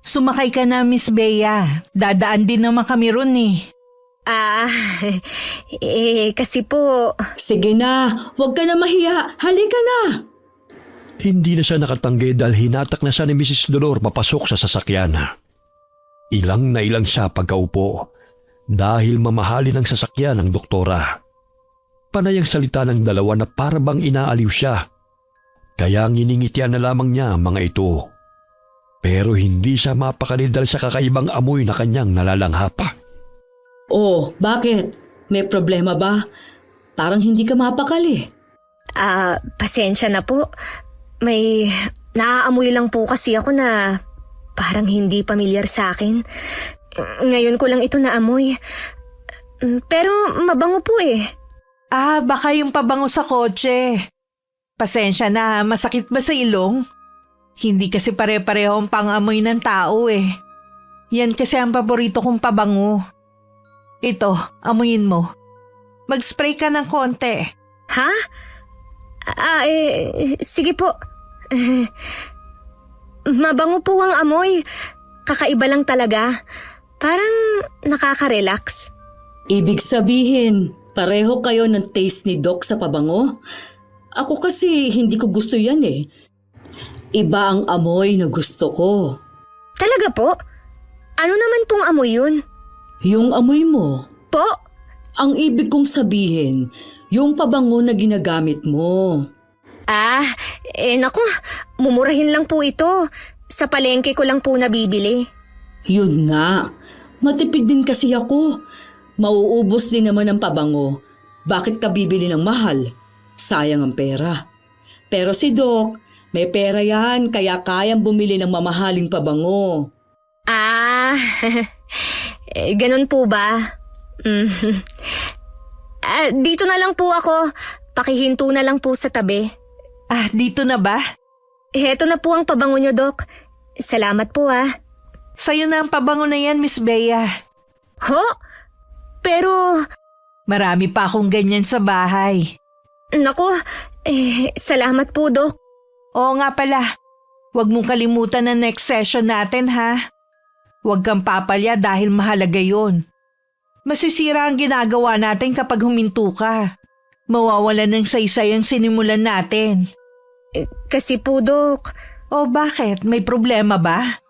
Sumakay ka na, Miss Bea. Dadaan din naman kami ron Kasi po... Sige na, huwag ka na mahiya. Halika na. Hindi na siya nakatanggi dahil hinatak na siya ni Mrs. Dolor papasok sa sasakyan. Ilang na ilang siya pagkaupo dahil mamahalin ang sasakyan ng doktora. Panay ang salita ng dalawa na para bang inaaliw siya. Kaya nginingitian na lamang niya ang mga ito. Pero hindi siya mapakali dahil sa kakaibang amoy na kanyang nalalanghap. Oh, bakit? May problema ba? Parang hindi ka mapakali. Pasensya na po. May naaamoy lang po kasi ako na parang hindi pamilyar sa akin. Ngayon ko lang ito naamoy. Pero mabango po Baka yung pabango sa kotse. Pasensya na, masakit ba sa ilong? Hindi kasi pare-pareho ang pang-amoy ng tao Yan kasi ang paborito kong pabango. Ito, amuyin mo. Mag-spray ka ng konti. Ha? Sige po. Mabango po ang amoy. Kakaiba lang talaga. Parang nakaka-relax. Ibig sabihin, pareho kayo ng taste ni Doc sa pabango? Ako kasi hindi ko gusto yan Iba ang amoy na gusto ko. Talaga po? Ano naman pong amoy yun? Yung amoy mo. Po? Ang ibig kong sabihin, yung pabango na ginagamit mo. Naku, mumurahin lang po ito. Sa palengke ko lang po nabibili. Yun nga, matipid din kasi ako. Mauubos din naman ang pabango. Bakit ka bibili ng mahal? Sayang ang pera. Pero si Doc, may pera yan kaya kayang bumili ng mamahaling pabango. Ganun po ba? Dito na lang po ako. Pakihinto na lang po sa tabi. Dito na ba? Heto na po ang pabango nyo, Doc. Salamat po Sa'yo na ang pabango na yan, Miss Bea. Ho? Pero... Marami pa akong ganyan sa bahay. Naku, salamat po, Doc. Oo nga pala, huwag mong kalimutan na next session natin Huwag kang papalya dahil mahalaga yon. Masisira ang ginagawa natin kapag huminto ka. Mawawalan ng saysay ang sinimulan natin. Kasi po, Doc... O bakit? May problema ba?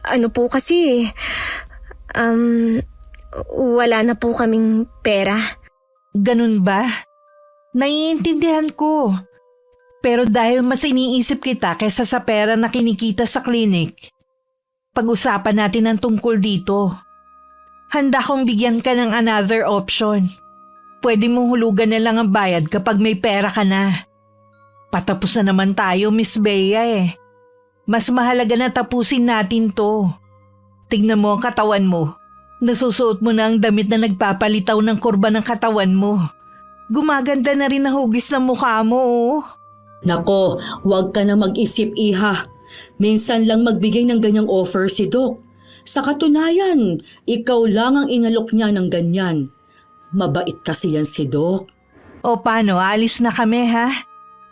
Ano po kasi... wala na po kaming pera. Ganun ba? Naiintindihan ko. Pero dahil mas iniisip kita kaysa sa pera na kinikita sa klinik, pag-usapan natin ang tungkol dito. Handa kong bigyan ka ng another option. Pwede mong hulugan na lang ang bayad kapag may pera ka na. Patapos na naman tayo, Miss Bea Mas mahalaga na tapusin natin to. Tignan mo ang katawan mo. Nasusuot mo na ang damit na nagpapalitaw ng kurba ng katawan mo. Gumaganda na rin ang hugis ng mukha mo Nako, huwag ka na mag-isip, iha. Minsan lang magbigay ng ganyang offer si Doc. Sa katunayan, ikaw lang ang inalok niya ng ganyan. Mabait kasi yan si Doc. O paano, alis na kami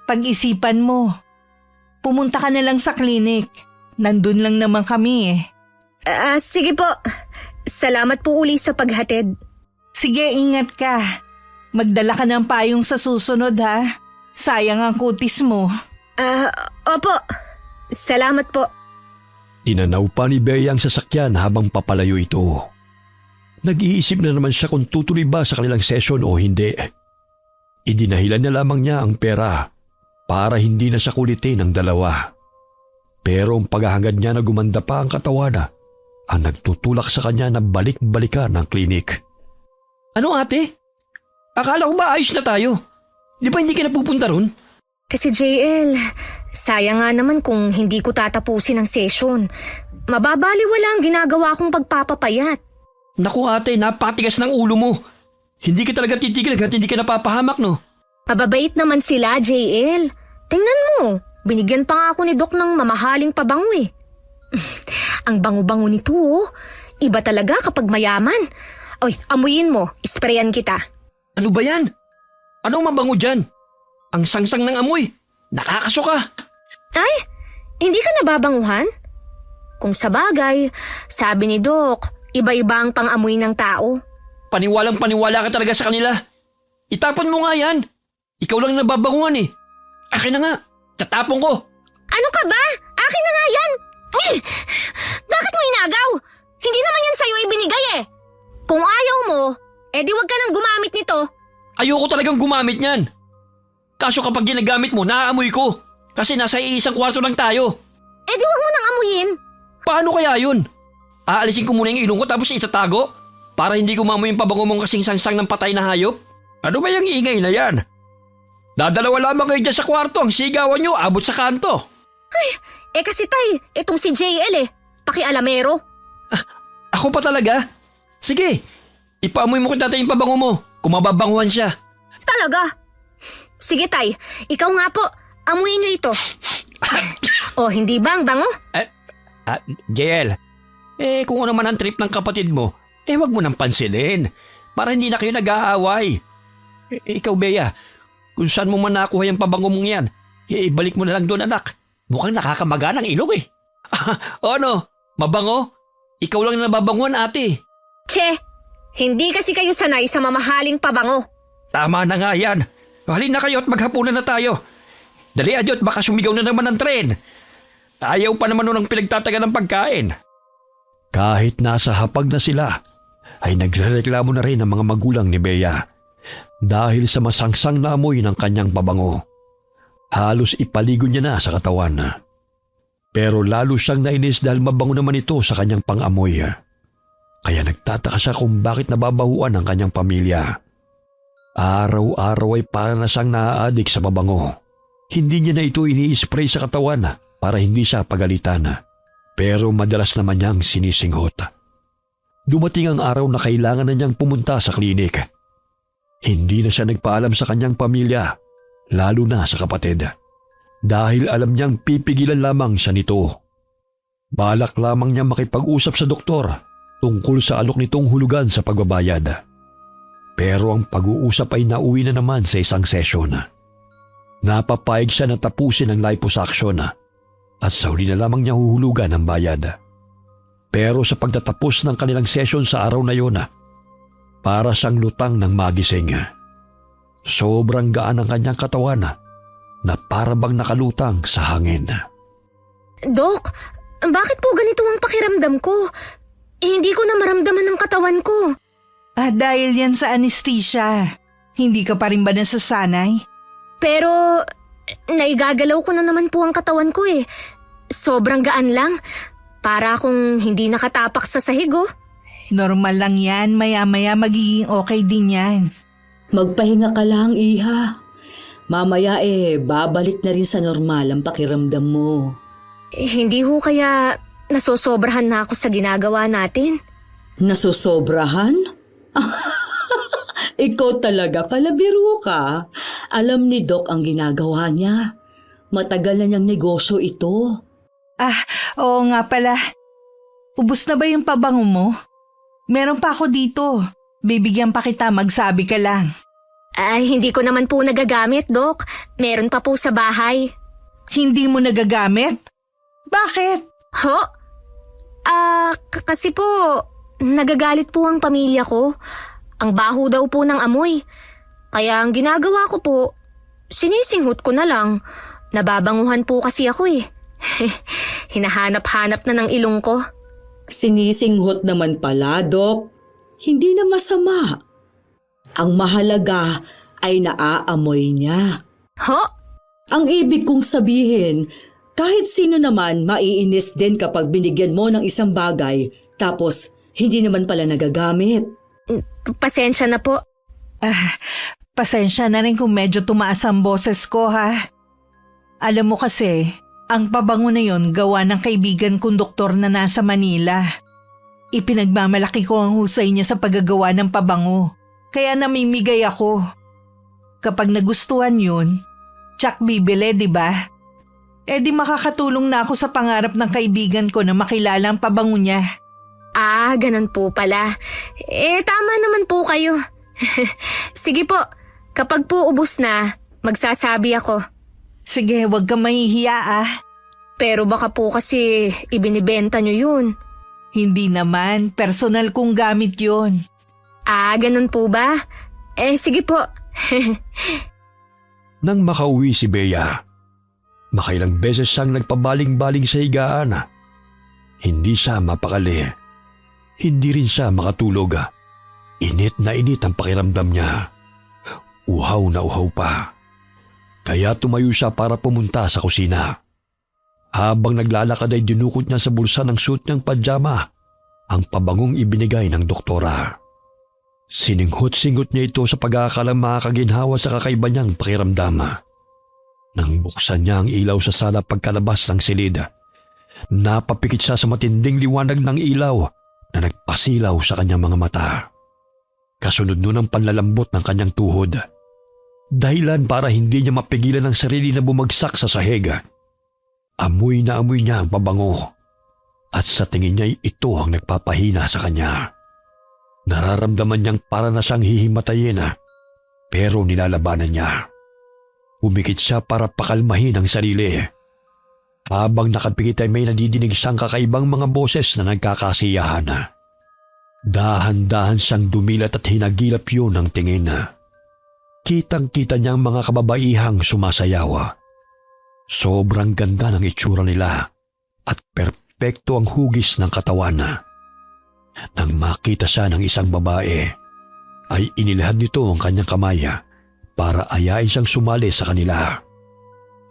Pag-isipan mo. Pumunta ka na lang sa klinik. Nandun lang naman kami Sige po. Salamat po uli sa paghatid. Sige, ingat ka. Magdala ka ng payong sa susunod Sayang ang kutis mo. Opo. Salamat po. Tinanaw pa ni Bea ang sasakyan habang papalayo ito. Nag-iisip na naman siya kung tutuloy ba sa kanilang session o hindi. Idinahilan na lamang niya ang pera para hindi na siya kulitin ng dalawa. Pero ang paghahangad niya na gumanda pa ang katawan ang nagtutulak sa kanya na balik-balikan ng klinik. Ano ate? Akala ko ba ayos na tayo? Di ba hindi ka napupunta ron? Kasi JL, sayang nga naman kung hindi ko tatapusin ang session. Mababaliwala ang ginagawa kong pagpapapayat. Naku ate, napatigas ng ulo mo. Hindi ka talaga titigil hanggat hindi ka napapahamak, no? Mababait naman sila, JL. Tingnan mo, binigyan pa nga ako ni Doc ng mamahaling pabango eh. Ang bango-bango nito oh. Iba talaga kapag mayaman. Oy, amuyin mo, isprayan kita. Ano ba yan? Anong mabango dyan? Ang sangsang ng amoy. Nakakasuka. Ay, hindi ka nababanguhan? Kung sa bagay, sabi ni Doc, iba-iba ang pang-amoy ng tao. Paniwalang paniwala ka talaga sa kanila. Itapon mo nga yan. Ikaw lang nababanguhan eh. Akin na nga. Tatapon ko. Ano ka ba? Akin na nga yan! Bakit mo inagaw? Hindi naman yan sa'yo ibinigay eh. Kung ayaw mo, edi wag ka nang gumamit nito. Ayoko talagang gumamit niyan. Kaso kapag ginagamit mo, naaamoy ko. Kasi nasa iisang kwarto lang tayo. Edi wag mo nang amuyin. Paano kaya yun? Aalisin ko muna yung ilong ko tapos itatago? Para hindi ko mamoy yung pabango mong kasing sangsang ng patay na hayop? Ano ba yung ingay na yan? Dadalawa lamang kayo dyan sa kwarto. Ang sigawan nyo, abot sa kanto. Kasi tay, itong si JL eh. Pakialamero. Ako pa talaga? Sige, ipaamoy mo kung tatay yung pabango mo. Kung mababanguhan siya. Talaga? Sige tay, ikaw nga po. Amuyin niyo ito. Oh, hindi ba ang bango? JL, kung ano man ang trip ng kapatid mo, wag mo nang pansinin. Para hindi na kayo nag-aaway. Ikaw, Bea, kung saan mo man nakuha yung pabango mong yan, ibalik mo na lang doon, anak. Mukhang nakakamaga ng ilong eh. O ano, mabango? Ikaw lang nababanguhan, ate. Che, hindi kasi kayo sanay sa mamahaling pabango. Tama na nga yan. Halin na kayo at maghapunan na tayo. Dali adyot, baka sumigaw na naman ang tren. Ayaw pa naman nun ang pinagtataga ng pagkain. Kahit nasa hapag na sila, ay nagrereklamo na rin ang mga magulang ni Bea dahil sa masangsang na amoy ng kanyang pabango. Halos ipaligo niya na sa katawan. Pero lalo siyang nainis dahil mabango naman ito sa kanyang pang-amoy. Kaya nagtataka siya kung bakit nababahuan ang kanyang pamilya. Araw-araw ay para na siyang naaadik sa pabango. Hindi niya na ito ini-spray sa katawan para hindi siya pagalitan. Pero madalas naman niyang sinisinghot. Dumating ang araw na kailangan na niyang pumunta sa klinik. Hindi na siya nagpaalam sa kanyang pamilya, lalo na sa kapatid. Dahil alam niyang pipigilan lamang siya nito. Balak lamang niya makipag-usap sa doktor tungkol sa alok nitong hulugan sa pagbabayad. Pero ang pag-uusap ay nauwi na naman sa isang session. Napapayag siya na tapusin ang liposuction at sa huli na lamang niya huhulugan ang bayad. Pero sa pagtatapos ng kanilang session sa araw na yun, para siyang lutang ng magising. Sobrang gaan ang kanyang katawan na para bang nakalutang sa hangin. Dok, bakit po ganito ang pakiramdam ko? Hindi ko na maramdaman ang katawan ko. Dahil yan sa anesthesia. Hindi ka pa rin ba nasasanay? Pero, naigagalaw ko na naman po ang katawan ko eh. Sobrang gaan lang. Para akong hindi nakatapak sa sahig oh. Normal lang yan. Maya-maya magiging okay din yan. Magpahinga ka lang, Iha. Mamaya babalik na rin sa normal ang pakiramdam mo. Hindi ho kaya nasosobrahan na ako sa ginagawa natin. Nasosobrahan? Ikaw talaga, palabiro ka. Alam ni Doc ang ginagawa niya. Matagal na niyang negosyo ito. Oo nga pala. Ubus na ba yung pabango mo? Meron pa ako dito. Bibigyan pa kita, magsabi ka lang. Ay, hindi ko naman po nagagamit, Doc. Meron pa po sa bahay. Hindi mo nagagamit? Bakit? Ho? Kasi po, nagagalit po ang pamilya ko. Ang baho daw po ng amoy. Kaya ang ginagawa ko po, sinisinghot ko na lang. Nababanguhan po kasi ako eh. Hinahanap-hanap na ng ilong ko. Sinisinghot naman pala, Doc. Hindi na masama. Ang mahalaga ay naaamoy niya. Ho? Ang ibig kong sabihin, Kahit sino naman maiinis din kapag binigyan mo ng isang bagay tapos hindi naman pala nagagamit. Pasensya na po. Pasensya na rin kung medyo tumaas ang boses ko ha. Alam mo kasi, ang pabango na yon gawa ng kaibigan kong doktor na nasa Manila. Ipinagmamalaki ko ang husay niya sa paggagawa ng pabango. Kaya namimigay ako. Kapag nagustuhan yun, tsak bibili, di ba? Eh di makakatulong na ako sa pangarap ng kaibigan ko na makilala ang pabango niya. Ah, ganun po pala. Tama naman po kayo. Sige po, kapag po ubos na, magsasabi ako. Sige, wag kang mahihiya ah. Pero baka po kasi ibinibenta nyo yun. Hindi naman, personal kong gamit yun. Ah, ganun po ba? Sige po. Nang makauwi si Bea, makailang beses siyang nagpabaling-baling sa higaan. Hindi siya mapakali. Hindi rin siya makatulog. Init na init ang pakiramdam niya. Uhaw na uhaw pa. Kaya tumayo siya para pumunta sa kusina. Habang naglalakad ay dinukot niya sa bulsa ng suit niyang pajama ang pabangong ibinigay ng doktora. Sininghot-singot niya ito sa pag-aakalang makakaginhawa sa kakaiba niyang pakiramdam. Nang buksan niya ang ilaw sa sala pagkalabas ng silid, napapikit siya sa matinding liwanag ng ilaw na nagpasilaw sa kanyang mga mata. Kasunod nun ang panlalambot ng kanyang tuhod. Dahilan para hindi niya mapigilan ang sarili na bumagsak sa sahig. Amoy na amoy niya ang pabango at sa tingin niya ito ang nagpapahina sa kanya. Nararamdaman niyang para na siyang hihimatayin pero nilalabanan niya. Umikit siya para pakalmahin ang sarili. Habang nakapikit ay may nadidinig siyang kakaibang mga boses na nagkakasiyahan. Dahan-dahan siyang dumilat at hinagilap yun ng tingin. Kitang-kita niyang mga kababaihang sumasayaw. Sobrang ganda ng itsura nila at perpekto ang hugis ng katawan. Nang makita siya ng isang babae, ay inilahad nito ang kanyang kamay para ayain siyang sumali sa kanila.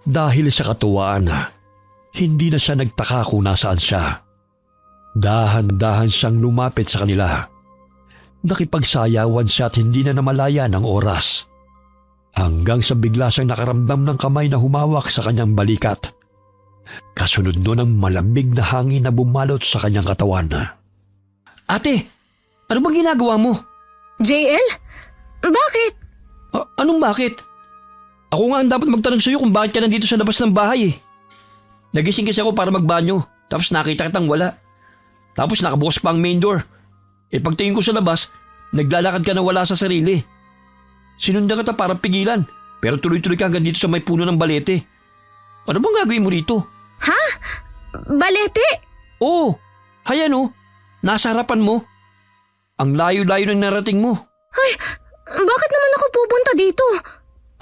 Dahil sa katuwaan, hindi na siya nagtaka kung nasaan siya. Dahan-dahan siyang lumapit sa kanila. Nakipagsayawan siya at hindi na namalaya ng oras. Hanggang sa bigla siyang nakaramdam ng kamay na humawak sa kanyang balikat. Kasunod nun ang malamig na hangin na bumalot sa kanyang katawan. Ate, ano bang ginagawa mo? JL? Bakit? Anong bakit? Ako nga ang dapat magtanong sa'yo kung bakit ka nandito sa labas ng bahay eh. Nagising kasi ako para magbanyo, tapos nakita kitang wala. Tapos nakabukas pa ang main door. Pagtingin ko sa labas, naglalakad ka na wala sa sarili. Sinundan kita para pigilan, pero tuloy-tuloy ka hanggang dito sa may puno ng balete. Ano bang gagawin mo dito? Ha? Balete? Oo, hayan oh, nasa harapan mo. Ang layo-layo ng narating mo. Ay, bakit naman ako pupunta dito?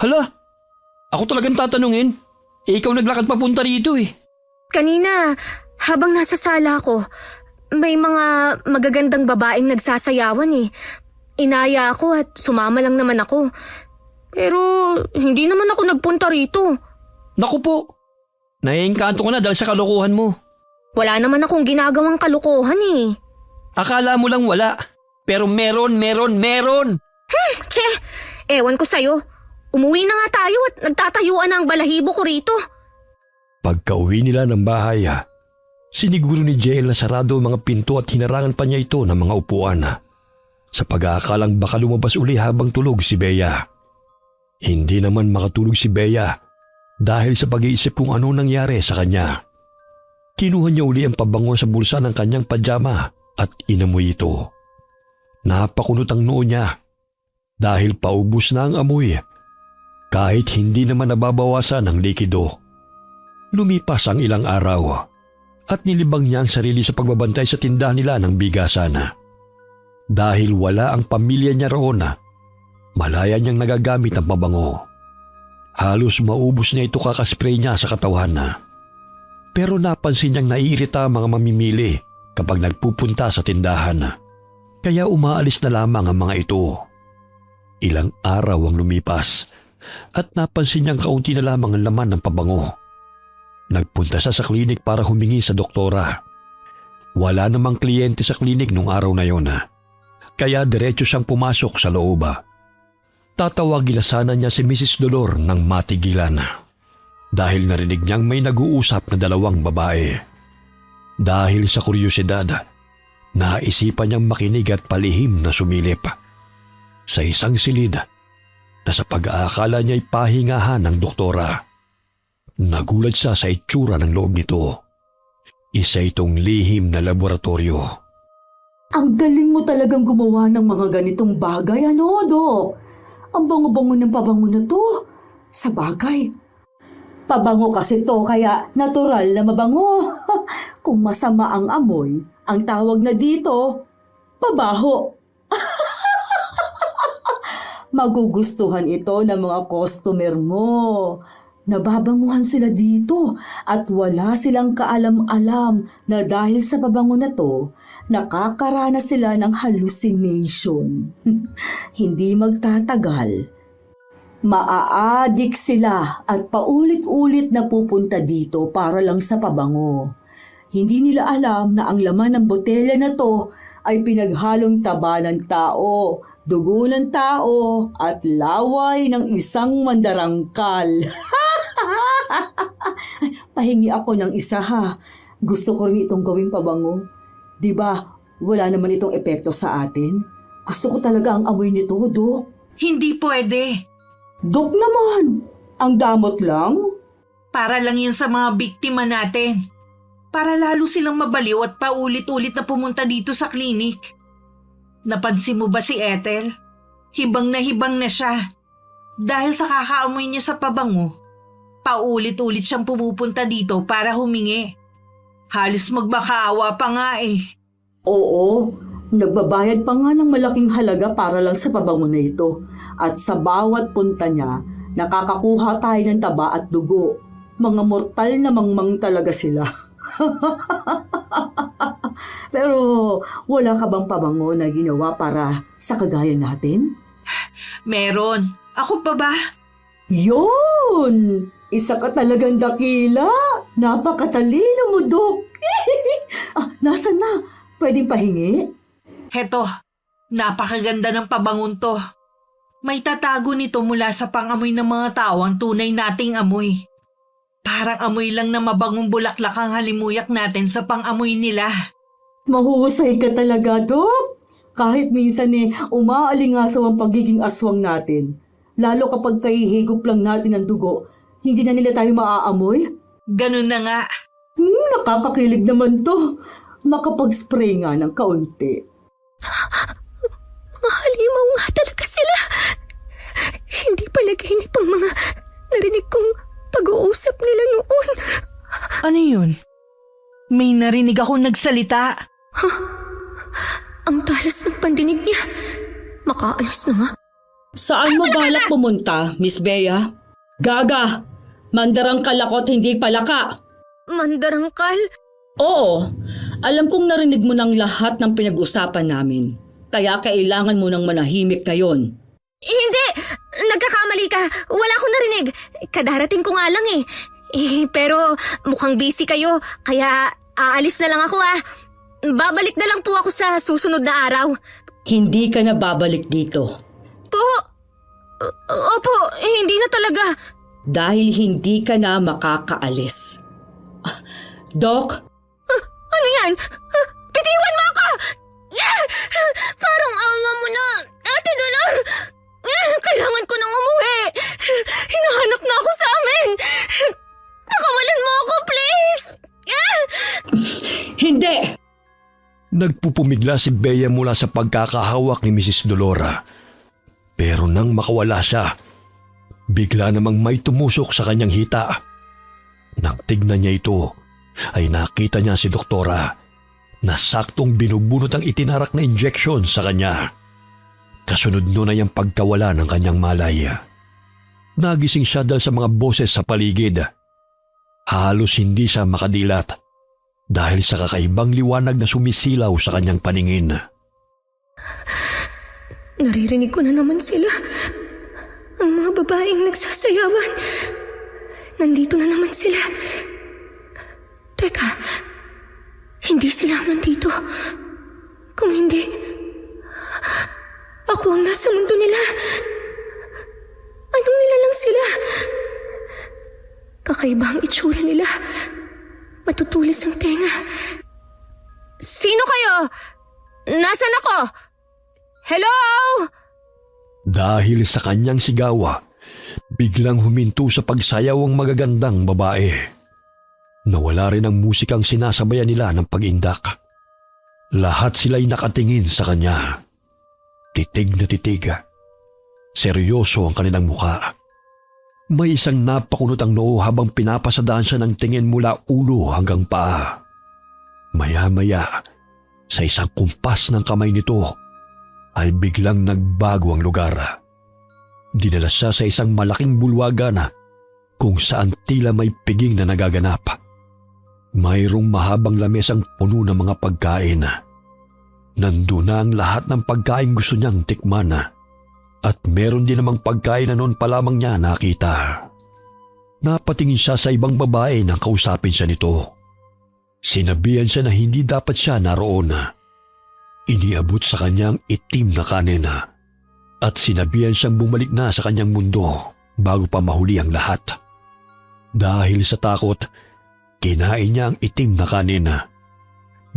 Hala, ako talagang tatanungin. Ikaw naglakad papunta rito eh. Kanina, habang nasa sala ko, may mga magagandang babaeng nagsasayawan eh. Inaya ako at sumama lang naman ako. Pero hindi naman ako nagpunta rito. Naku po, naiengkanto ko na dahil sa kalokohan mo. Wala naman akong ginagawang kalokohan eh. Akala mo lang wala, pero meron. Che, ewan ko sa'yo. Umuwi na nga tayo at nagtatayuan na ang balahibo ko rito. Pagka-uwi nila ng bahay, siniguro ni JL na sarado ang mga pinto at hinarangan pa niya ito ng mga upuan. Sa pag-aakalang baka lumabas uli habang tulog si Bea. Hindi naman makatulog si Bea dahil sa pag-iisip kung ano nangyari sa kanya. Kinuha niya uli ang pabango sa bulsa ng kanyang pajama at inamoy ito. Napakunot ang noo niya dahil paubos na ang amoy kahit hindi naman nababawasan ang likido. Lumipas ang ilang araw at nilibang niya ang sarili sa pagbabantay sa tindahan nila ng bigasan. Dahil wala ang pamilya niya roon, malaya niyang nagagamit ang pabango. Halos maubos niya ito kakaspray niya sa katawan. Pero napansin niyang naiirita ang mga mamimili kapag nagpupunta sa tindahan. Kaya umaalis na lamang ang mga ito. Ilang araw ang lumipas at napansin niyang kaunti na lamang ang laman ng pabango. Nagpunta siya sa klinik para humingi sa doktora. Wala namang kliyente sa klinik nung araw na yon, kaya diretso siyang pumasok sa loob. Tatawagin na sana niya si Mrs. Dolor nang matigilan dahil narinig niyang may nag-uusap na dalawang babae. Dahil sa kuryosidad, naisipan niyang makinig at palihim na sumilip. Sa isang silid na sa pag-aakala niya'y pahingahan ng doktora, nagulat siya sa itsura ng loob nito. Isa itong lihim na laboratorio. Ang galing mo talagang gumawa ng mga ganitong bagay, ano, Dok? Ang bango-bango ng pabango na to. Sa bagay, pabango kasi to kaya natural na mabango. Kung masama ang amoy, ang tawag na dito, pabaho. Magugustuhan ito ng mga customer mo. Nababanguhan sila dito at wala silang kaalam-alam na dahil sa pabango na to, nakakaranas sila ng hallucination. Hindi magtatagal. Maa-addict sila at paulit-ulit na pupunta dito para lang sa pabango. Hindi nila alam na ang laman ng botelya na to ay pinaghalong taba ng tao, dugo ng tao at laway ng isang mandarangkal. Pahingi ako ng isa ha. Gusto ko rin itong gawing pabango. Diba, wala naman itong epekto sa atin. Gusto ko talaga ang amoy nito, Dok. Hindi pwede. Dok naman, ang damot lang. Para lang yan sa mga biktima natin. Para lalo silang mabaliw at paulit-ulit na pumunta dito sa klinik. Napansin mo ba si Ethel? Hibang na siya. Dahil sa kakaamoy niya sa pabango, paulit-ulit siyang pumupunta dito para humingi. Halos magmakaawa pa nga eh. Oo, nagbabayad pa nga ng malaking halaga para lang sa pabango na ito. At sa bawat punta niya, nakakakuha tayo ng taba at dugo. Mga mortal na mangmang talaga sila. Pero wala ka bang pabango na ginawa para sa kagaya natin? Meron. Ako pa ba? Yun! Isa ka talagang dakila. Napakatalino mo, Dok. Nasaan na? Pwedeng pahingi? Heto, napakaganda ng pabangon to. May tatago nito mula sa pangamoy ng mga tao ang tunay nating amoy. Parang amoy lang na mabangong bulaklak ang halimuyak natin sa pangamoy nila. Mahusay ka talaga, Dok. Kahit minsan umaalingasaw ang pagiging aswang natin. Lalo kapag kahihigop lang natin ng dugo, hindi na nila tayo maaamoy. Ganun na nga. Nakakakilig naman to. Makapag-spray nga ng kaunti. Mga halimaw nga talaga sila. Hindi panaginip ang mga narinig kong pag-uusap nila noon. Ano yun? May narinig akong nagsalita. Ang talas ng pandinig niya. Makaalis na nga. Saan mo balak pumunta, Miss Bea? Gaga! Mandarangkal ako at hindi palaka. Mandarangkal? Oo, alam kong narinig mo ng lahat ng pinag-usapan namin. Kaya kailangan mo ng manahimik ngayon. Hindi! Nagkakamali ka. Wala akong narinig. Kadarating ko nga lang eh. Pero mukhang busy kayo. Kaya aalis na lang ako ah. Babalik na lang po ako sa susunod na araw. Hindi ka na babalik dito. Opo, hindi na talaga. Dahil hindi ka na makakaalis. Doc? Ano yan? Bitiwan mo ako! Parang awa mo na. Ate Dolor! Kailangan ko nang umuwi. Hinahanap na ako sa amin. Pakawalan mo ako, please! Hindi! Nagpupumigla si Bea mula sa pagkakahawak ni Mrs. Dolora. Pero nang makawala siya, bigla namang may tumusok sa kanyang hita. Nang tignan niya ito, ay nakita niya si Doktora na saktong binugbunot ang itinarak na injeksyon sa kanya. Kasunod nun ay ang pagkawala ng kanyang malay. Nagising siya dahil sa mga boses sa paligid. Halos hindi siya makadilat dahil sa kakaibang liwanag na sumisilaw sa kanyang paningin. Naririnig ko na naman sila. Ang mga babaeng nagsasayawan. Nandito na naman sila. Teka, hindi sila nandito. Kung hindi, ako ang nasa mundo nila. Anong nilalang sila? Kakaiba ang itsura nila. Matutulis ang tenga. Sino kayo? Nasaan ako? Hello? Dahil sa kanyang sigawa, biglang huminto sa pagsayaw ang magagandang babae. Nawala rin ang musikang sinasabayan nila ng pag-indak. Lahat sila'y nakatingin sa kanya. Titig na titig. Seryoso ang kanilang mukha. May isang napakunot ang noo habang pinapasadaan siya ng tingin mula ulo hanggang paa. Maya-maya, sa isang kumpas ng kamay nito, ay biglang nagbago ang lugar. Dinala siya sa isang malaking bulwagan kung saan tila may piging na nagaganap. Mayroong mahabang lamesang puno ng mga pagkain. Nandun na ang lahat ng pagkain gusto niyang tikman. At meron din namang pagkain na noon pa lamang niya nakita. Napatingin siya sa ibang babae nang kausapin siya nito. Sinabihan siya na hindi dapat siya naroon. Iniabot sa kanyang itim na kanin at sinabihan siyang bumalik na sa kanyang mundo bago pa mahuli ang lahat. Dahil sa takot, kinain niya ang itim na kanin.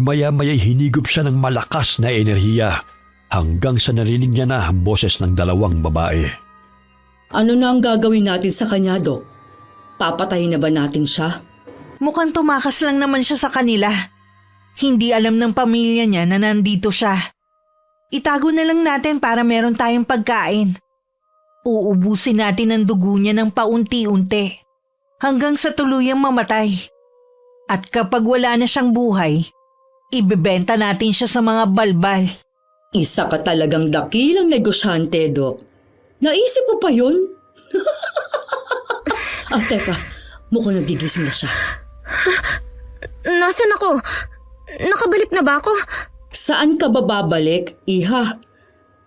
Maya-maya'y hinigop siya ng malakas na enerhiya hanggang sa narinig niya na ang boses ng dalawang babae. Ano na ang gagawin natin sa kanya, Dok? Papatayin na ba natin siya? Mukhang tumakas lang naman siya sa kanila. Hindi alam ng pamilya niya na nandito siya. Itago na lang natin para meron tayong pagkain. Uubusin natin ang dugo niya ng paunti-unti hanggang sa tuluyang mamatay. At kapag wala na siyang buhay, ibebenta natin siya sa mga balbal. Isa ka talagang dakilang negosyante, Dok. Naisip mo pa yun? Teka, mukhang nagigising na siya. Nasaan ako? Nakabalik na ba ako? Saan ka ba babalik, Iha?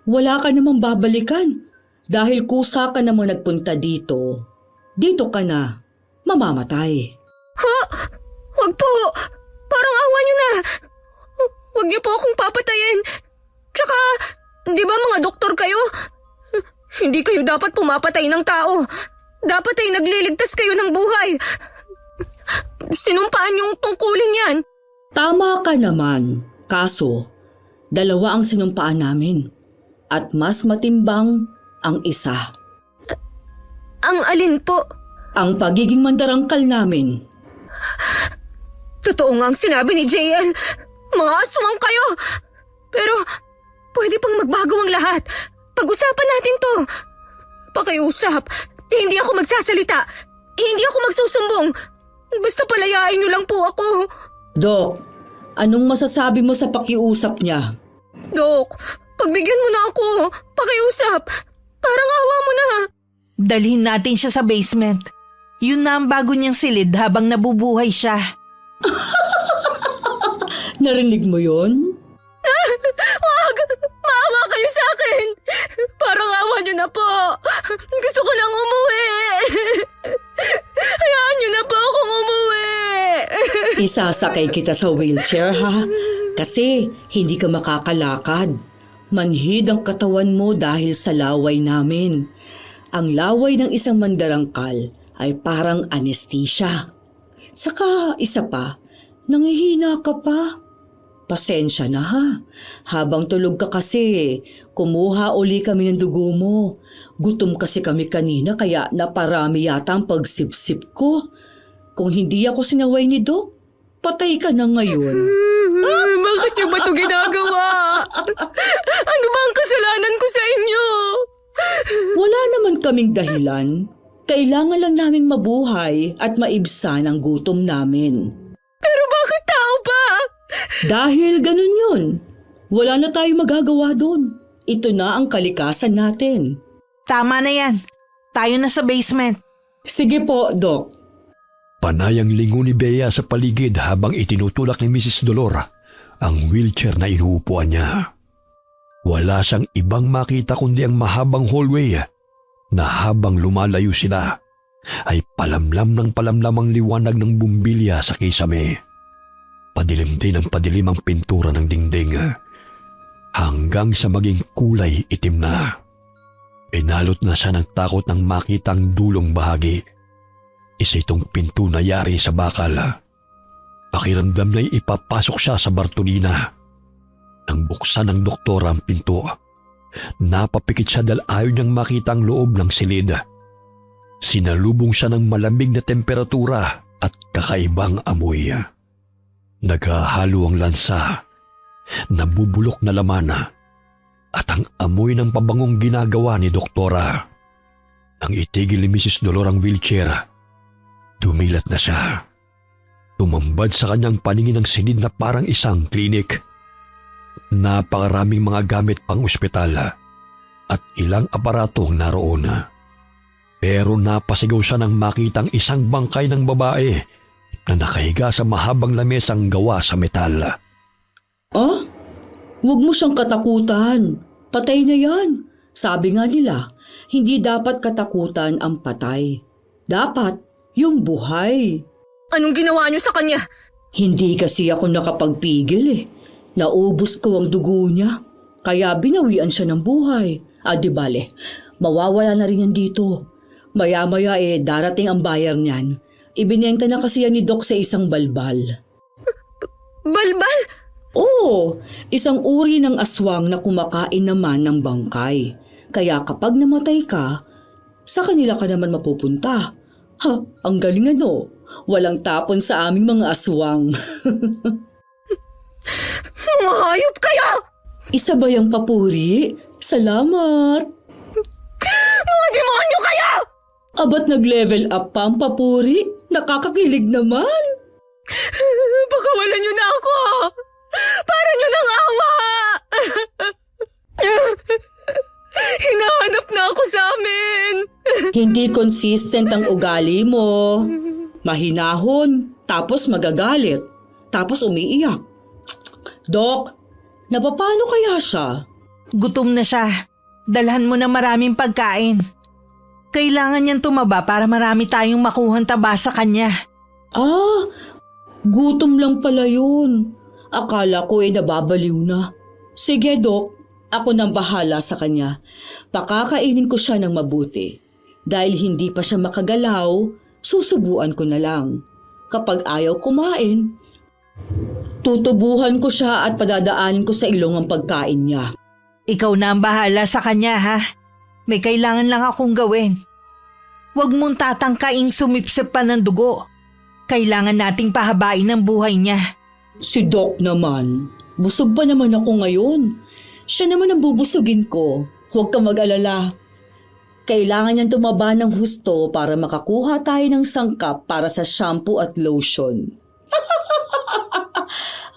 Wala ka namang babalikan. Dahil kusa ka namang nagpunta dito, dito ka na mamamatay. Ha? Huwag po! Parang awa niyo na! Huwag niyo po akong papatayin! Tsaka, di ba mga doktor kayo? Hindi kayo dapat pumapatay ng tao. Dapat ay nagliligtas kayo ng buhay. Sinumpaan yung tungkulin yan. Tama ka naman. Kaso, dalawa ang sinumpaan namin. At mas matimbang ang isa. Ang alin po? Ang pagiging mandarangkal namin. Totoo nga ang sinabi ni JL. Mga aswang kayo. Pero, pwede pang magbago ang lahat. Pag-usapan natin to. Pakiusap. Hindi ako magsasalita. Hindi ako magsusumbong. Basta palayain niyo lang po ako. Dok, anong masasabi mo sa pakiusap niya? Dok, pagbigyan mo na ako. Pakiusap. Parang awa mo na. Dalhin natin siya sa basement. Yun na ang bago niyang silid habang nabubuhay siya. Narinig mo yon? Wag! Maawa kayo sa akin! Parang awa niyo na po! Gusto ko nang umuwi! Hayaan niyo na po akong umuwi! Isasakay kita sa wheelchair, ha? Kasi hindi ka makakalakad. Manhid ang katawan mo dahil sa laway namin. Ang laway ng isang mandarangkal ay parang anesthesia. Saka isa pa, nangihina ka pa. Pasensya na ha. Habang tulog ka kasi, kumuha uli kami ng dugo mo. Gutom kasi kami kanina kaya naparami yata ang pagsipsip ko. Kung hindi ako sinaway ni Doc, patay ka na ngayon. Bakit niyo ba ito ginagawa? Ano ba ang kasalanan ko sa inyo? Wala naman kaming dahilan. Kailangan lang naming mabuhay at maibsan ang gutom namin. Pero bakit tao pa? Dahil ganun yun. Wala na tayong magagawa doon. Ito na ang kalikasan natin. Tama na yan. Tayo na sa basement. Sige po, Doc. Panay ang lingon ni Bea sa paligid habang itinutulak ni Mrs. Dolora ang wheelchair na inuupuan niya. Wala siyang ibang makita kundi ang mahabang hallway na habang lumalayo sila ay palamlam ng palamlam ang liwanag ng bumbilya sa kisame. Padilim din ang padilim ang pintura ng dingding hanggang sa maging kulay itim na. Pinalot na siya ng takot nang makita ang dulong bahagi. Isa itong pinto na yari sa bakal. Pakiramdam na'y ipapasok siya sa Bartolina. Nang buksan ng doktora ang pinto, napapikit siya dahil ayaw niyang makita ang loob ng silid. Sinalubong siya ng malamig na temperatura at kakaibang amoy. Naghahalo ang lansa, nabubulok na laman at ang amoy ng pabangong ginagawa ni doktora. Nang itigil ni Mrs. Dolor ang wheelchair, dumilat na siya. Tumambad sa kanyang paningin ang silid na parang isang klinik. Napakaraming mga gamit pang ospital at ilang aparatong naroon. Pero napasigaw siya nang makitang isang bangkay ng babae na nakahiga sa mahabang lamesang gawa sa metal. Ah? Huwag mo siyang katakutan. Patay na yan. Sabi nga nila, hindi dapat katakutan ang patay. Dapat yung buhay. Anong ginawa niyo sa kanya? Hindi kasi ako nakapagpigil eh. Naubos ko ang dugo niya. Kaya binawian siya ng buhay. Di bale, mawawala na rin yan dito. Maya-maya darating ang buyer niyan. Ibinenta na kasi yan ni Doc sa isang balbal. Balbal? Oo, isang uri ng aswang na kumakain naman ng bangkay. Kaya kapag namatay ka, sa kanila ka naman mapupunta. Ha, ang galing ano. Walang tapon sa aming mga aswang. Mga hayop kayo! Isa ba yung papuri? Salamat! Mga demonyo kayo! Abat nag-level up pa ang papuri? Nakakakilig naman! Pakawalan niyo na ako! Para niyo ng awa! Hinahanap na ako sa amin! Hindi consistent ang ugali mo. Mahinahon, tapos magagalit, tapos umiiyak. Dok, napapano kaya siya? Gutom na siya. Dalhan mo na maraming pagkain. Kailangan niyang tumaba para marami tayong makuhang taba sa kanya. Gutom lang pala yun. Akala ko nababaliw na. Sige, Dok. Ako nang bahala sa kanya. Pakakainin ko siya ng mabuti. Dahil hindi pa siya makagalaw, susubuan ko na lang. Kapag ayaw kumain, tutubuhan ko siya at padadaanin ko sa ilong ang pagkain niya. Ikaw na ang bahala sa kanya, ha? May kailangan lang akong gawin. Huwag mong tatangkaing sumipsip pa ng dugo. Kailangan nating pahabain ang buhay niya. Si Doc naman. Busog pa naman ako ngayon. Siya naman ang bubusugin ko. Huwag kang mag-alala. Kailangan niyang tumaba ng husto para makakuha tayo ng sangkap para sa shampoo at lotion.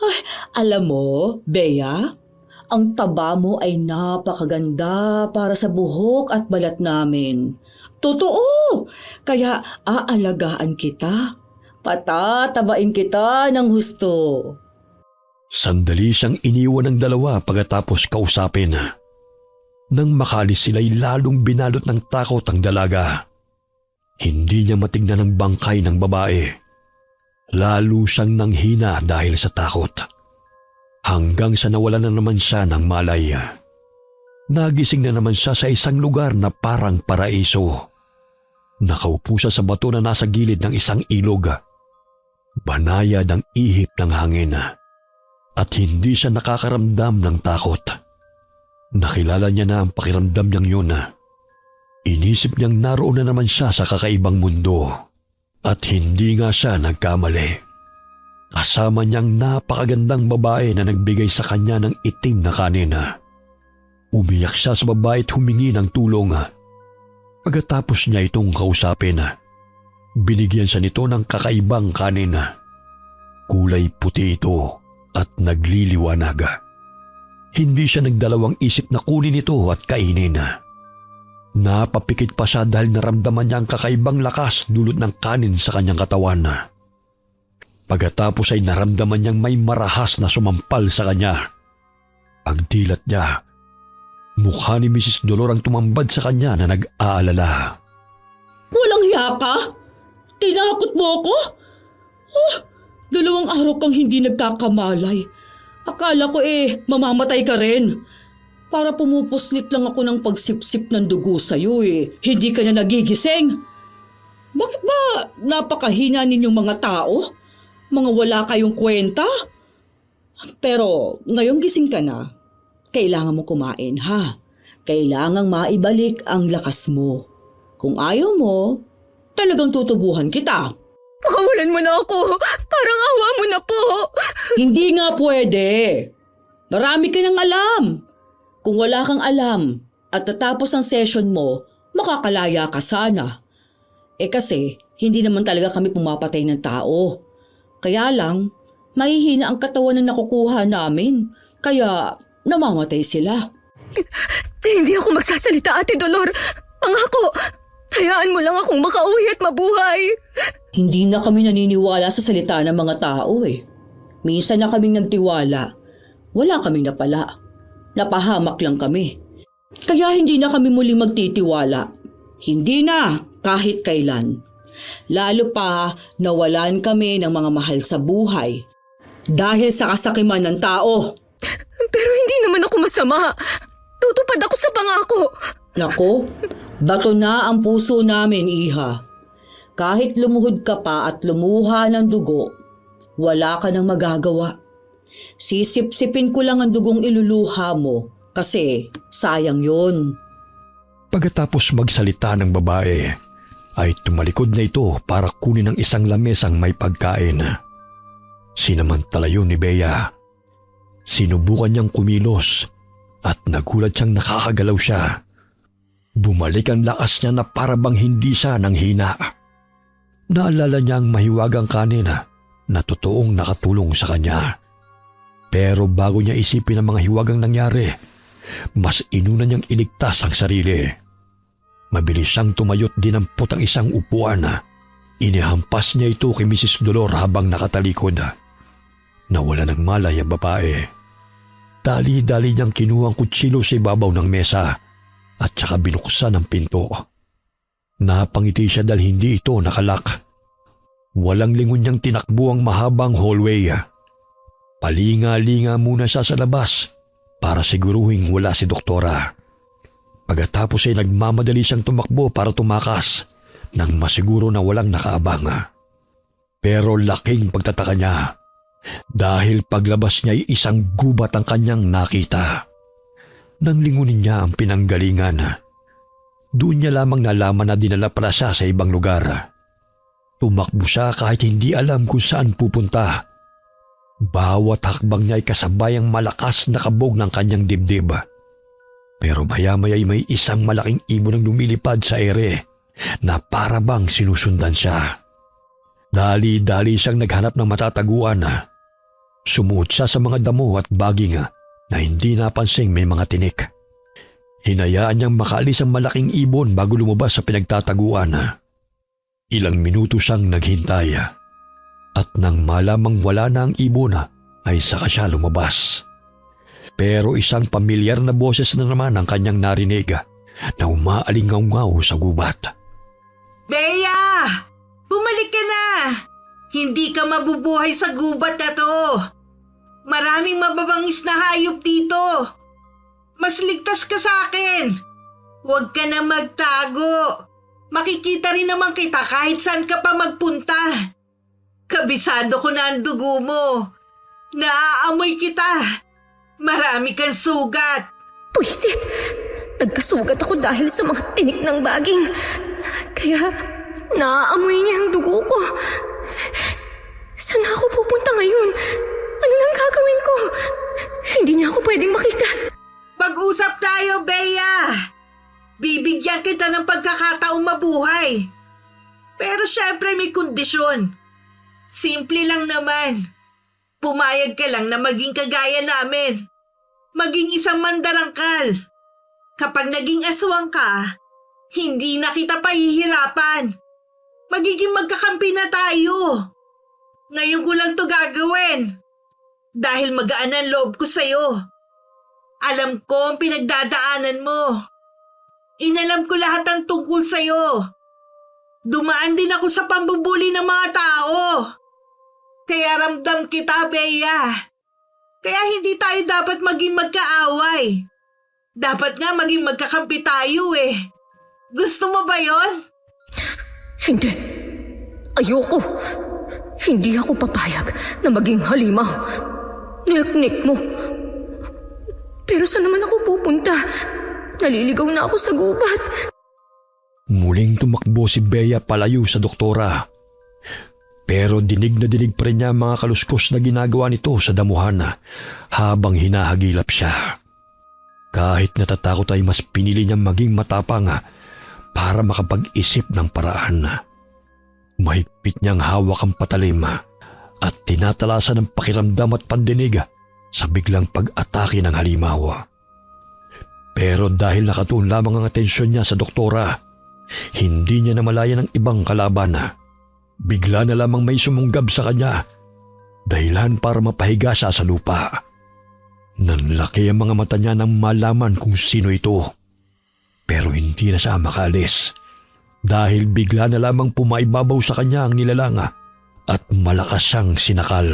Ay, alam mo, Bea, ang taba mo ay napakaganda para sa buhok at balat namin. Totoo! Kaya aalagaan kita. Patatabain kita ng husto. Sandali siyang iniwan ng dalawa pagkatapos kausapin. Nang makalis sila'y lalong binalot ng takot ang dalaga. Hindi niya matignan ang bangkay ng babae. Lalo siyang nanghina dahil sa takot. Hanggang sa nawala na naman siya ng malay. Nagising na naman siya sa isang lugar na parang paraiso. Nakaupo siya sa bato na nasa gilid ng isang ilog. Banayad ang ihip ng hangin. At hindi siya nakakaramdam ng takot. Nakilala niya na ang pakiramdam niyang yun. Inisip niyang naroon na naman siya sa kakaibang mundo. At hindi nga siya nagkamali. Kasama niyang napakagandang babae na nagbigay sa kanya ng itim na kanin. Umiyak siya sa babae at humingi ng tulong. Pagkatapos niya itong kausapin, binigyan siya nito ng kakaibang kanin. Kulay puti ito at nagliliwanag. Hindi siya nagdalawang isip na kunin ito at kainin. Napapikit pa siya dahil naramdaman niya ang kakaibang lakas dulot ng kanin sa kanyang katawan. Pagkatapos ay naramdaman niyang may marahas na sumampal sa kanya. Pagdilat niya, mukha ni Mrs. Dolor ang tumambad sa kanya na nag-aalala. Walang hiya Baliwala ka? Tinakot mo ako? 2 araw kang hindi nagkakamalay. Akala ko mamamatay ka rin. Para pumupuslit lang ako ng pagsipsip ng dugo sa'yo Hindi ka na nagigising. Bakit ba napakahina ninyong mga tao? Mga wala kayong kwenta? Pero ngayong gising ka na, kailangan mo kumain ha. Kailangang maibalik ang lakas mo. Kung ayaw mo, talagang tutubuhan kita. Pakawalan mo na ako. Parang awa mo na po. Hindi nga pwede. Marami ka ng alam. Kung wala kang alam at tatapos ang session mo, makakalaya ka sana. Kasi hindi naman talaga kami pumapatay ng tao. Kaya lang, mahihina ang katawan na nakukuha namin. Kaya namamatay sila. Hindi ako magsasalita, Ate Dolor. Pangako, hayaan mo lang akong makauwi at mabuhay. Hindi na kami naniniwala sa salita ng mga tao Minsan na kaming nagtiwala. Wala kaming napala. Napahamak lang kami. Kaya hindi na kami muling magtitiwala. Hindi na kahit kailan. Lalo pa nawalan kami ng mga mahal sa buhay. Dahil sa kasakiman ng tao. Pero hindi naman ako masama. Tutupad ako sa pangako. Nako, bato na ang puso namin, Iha. Kahit lumuhod ka pa at lumuha ng dugo, wala ka nang magagawa. Sisip-sipin ko lang ang dugong iluluha mo kasi sayang yun. Pagkatapos magsalita ng babae, ay tumalikod na ito para kunin ang isang lamesang may pagkain. Sinamantala yun ni Bea. Sinubukan niyang kumilos at nagulat siyang nakakagalaw siya. Bumalik ang lakas niya na para bang hindi siya nang hina. Naalala niya ang mahiwagang kanin na totoong nakatulong sa kanya. Pero bago niya isipin ang mga hiwagang nangyari, mas inuna niyang iligtas ang sarili. Mabilis siyang tumayot dinampot ang isang upuan. Inihampas niya ito kay Mrs. Dolor habang nakatalikod. Nawala ng malay ang babae. Dali-dali niyang kinuha ang kutsilo sa ibabaw ng mesa at saka binuksan ang pinto. Napangiti siya dahil hindi ito nakalak. Walang lingon niyang tinakbo ang mahabang hallway. Palinga-linga muna siya sa labas para siguruhing wala si doktora. Pagkatapos ay nagmamadali siyang tumakbo para tumakas nang masiguro na walang nakaabang. Pero laking pagtataka niya dahil paglabas niya ay isang gubat ang kanyang nakita. Nang lingunin niya ang pinanggalingan, doon niya lamang nalaman na dinala pala siya sa ibang lugar. Tumakbo siya kahit hindi alam kung saan pupunta. Bawat hakbang niya ay kasabayang malakas na kabog ng kanyang dibdib. Pero maya-maya ay may isang malaking ibon ang lumilipad sa ere na para bang sinusundan siya. Dali-dali siyang naghanap ng matataguan. Sumuot siya sa mga damo at baging na hindi napansing may mga tinik. Hinayaan niyang makaalis ang malaking ibon bago lumabas sa pinagtataguan. Ilang minuto siyang naghintay at nang malamang wala na ang ibon ay saka siya lumabas. Pero isang pamilyar na boses na naman ang kanyang narinig na umaalingaw-ngaw sa gubat. Bea! Bumalik ka na! Hindi ka mabubuhay sa gubat na to. Maraming mababangis na hayop dito. Mas ligtas ka sa akin. Huwag ka na magtago. Makikita rin naman kita kahit saan ka pa magpunta. Kabisado ko na ang dugo mo. Naaamoy kita. Marami kang sugat. Puisit! Nagkasugat ako dahil sa mga tinik ng baging. Kaya naaamoy niya ang dugo ko. Saan ako pupunta ngayon? Ano nang gagawin ko? Hindi niya ako pwedeng makita. Pag-usap tayo, Bea. Bibigyan kita ng pagkakataong mabuhay. Pero syempre may kondisyon. Simple lang naman. Pumayag ka lang na maging kagaya namin. Maging isang mandarangkal. Kapag naging aswang ka, hindi na kita pahihirapan. Magiging magkakampi na tayo. Ngayon ko lang to gagawin. Dahil magaan ang loob ko sa'yo. Alam ko ang pinagdadaanan mo. Inalam ko lahat ang tungkol sa'yo. Dumaan din ako sa pambubuli ng mga tao. Kaya ramdam kita, Bea. Kaya hindi tayo dapat maging magkaaway. Dapat nga maging magkakampi tayo eh. Gusto mo ba yon? Hindi. Ayoko. Hindi ako papayag na maging halimaw. Nik-nik mo. Pero saan naman ako pupunta? Naliligaw na ako sa gubat. Muling tumakbo si Bea palayo sa doktora. Pero dinig na dinig pa rin niya ang mga kaluskos na ginagawa nito sa damuhan habang hinahagilap siya. Kahit natatakot ay mas pinili niyang maging matapang para makapag-isip ng paraan. Mahigpit niyang hawak ang patalim at tinatalasan ng pakiramdam at pandinig sa biglang pag-atake ng halimaw. Pero dahil nakatuon lamang ang atensyon niya sa doktora, hindi niya namalayan ang ibang kalaban. Bigla na lamang may sumunggab sa kanya, dahilan para mapahiga siya sa lupa. Nanlaki ang mga mata niya nang malaman kung sino ito. Pero hindi na siya makaalis dahil bigla na lamang pumaibabaw sa kanya ang nilalang at malakas siyang sinakal.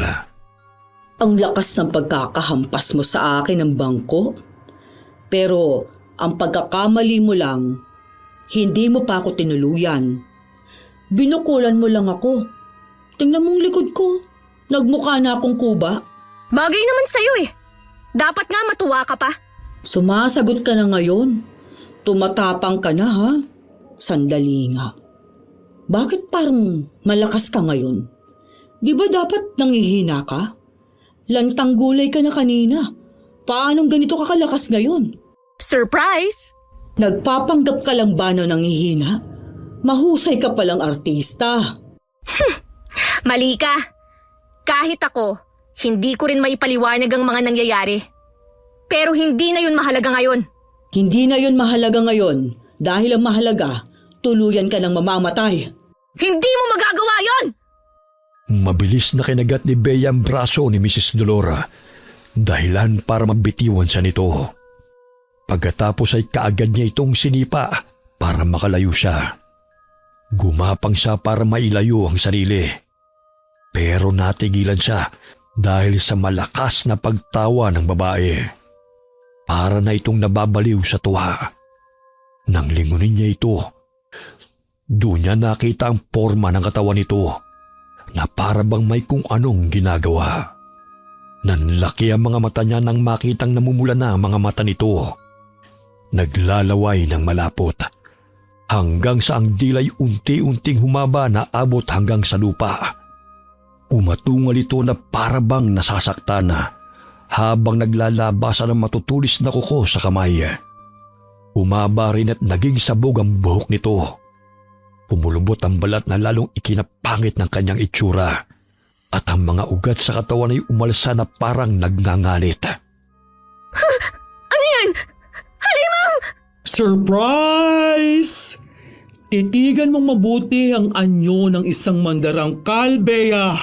Ang lakas ng pagkakahampas mo sa akin ng bangko. Pero ang pagkakamali mo lang, hindi mo pa ako tinuluyan. Binukulan mo lang ako. Tingnan mong likod ko. Nagmukha na akong kuba. Bagay naman sa'yo eh. Dapat nga matuwa ka pa. Sumasagot ka na ngayon. Tumatapang ka na ha? Sandali nga. Bakit parang malakas ka ngayon? Di ba dapat nangihina ka? Lantang gulay ka na kanina. Paanong ganito ka kalakas ngayon? Surprise! Nagpapanggap ka lang ba na nangihina? Mahusay ka palang artista. Mali ka. Kahit ako, hindi ko rin maipaliwanag ang mga nangyayari. Pero hindi na yun mahalaga ngayon. Hindi na yun mahalaga ngayon dahil ang mahalaga, tuluyan ka ng mamamatay. Hindi mo magagawa yon! Mabilis na kinagat ni Bea ang braso ni Mrs. Dolora, dahilan para mabitiwan siya nito. Pagkatapos ay kaagad niya itong sinipa para makalayo siya. Gumapang siya para mailayo ang sarili. Pero natigilan siya dahil sa malakas na pagtawa ng babae. Para na itong nababaliw sa tuwa. Nang lingunin niya ito, doon niya nakita ang porma ng katawan nito na para bang may kung anong ginagawa. Nanlaki ang mga mata niya nang makitang namumula na ang mga mata nito. Naglalaway ng malapot hanggang sa ang dilay unti-unting humaba na abot hanggang sa lupa. Umatungal ito na para bang nasasaktan habang naglalabasan ng matutulis na kuko sa kamay. Humaba rin at naging sabog ang buhok nito. Pumulubot ang balat na lalong ikinapangit ng kanyang itsura at ang mga ugat sa katawan ay umalsa na parang nagngangalit. Ano yan? Halimaw! Surprise! Titigan mong mabuti ang anyo ng isang mandarangkal, Bea.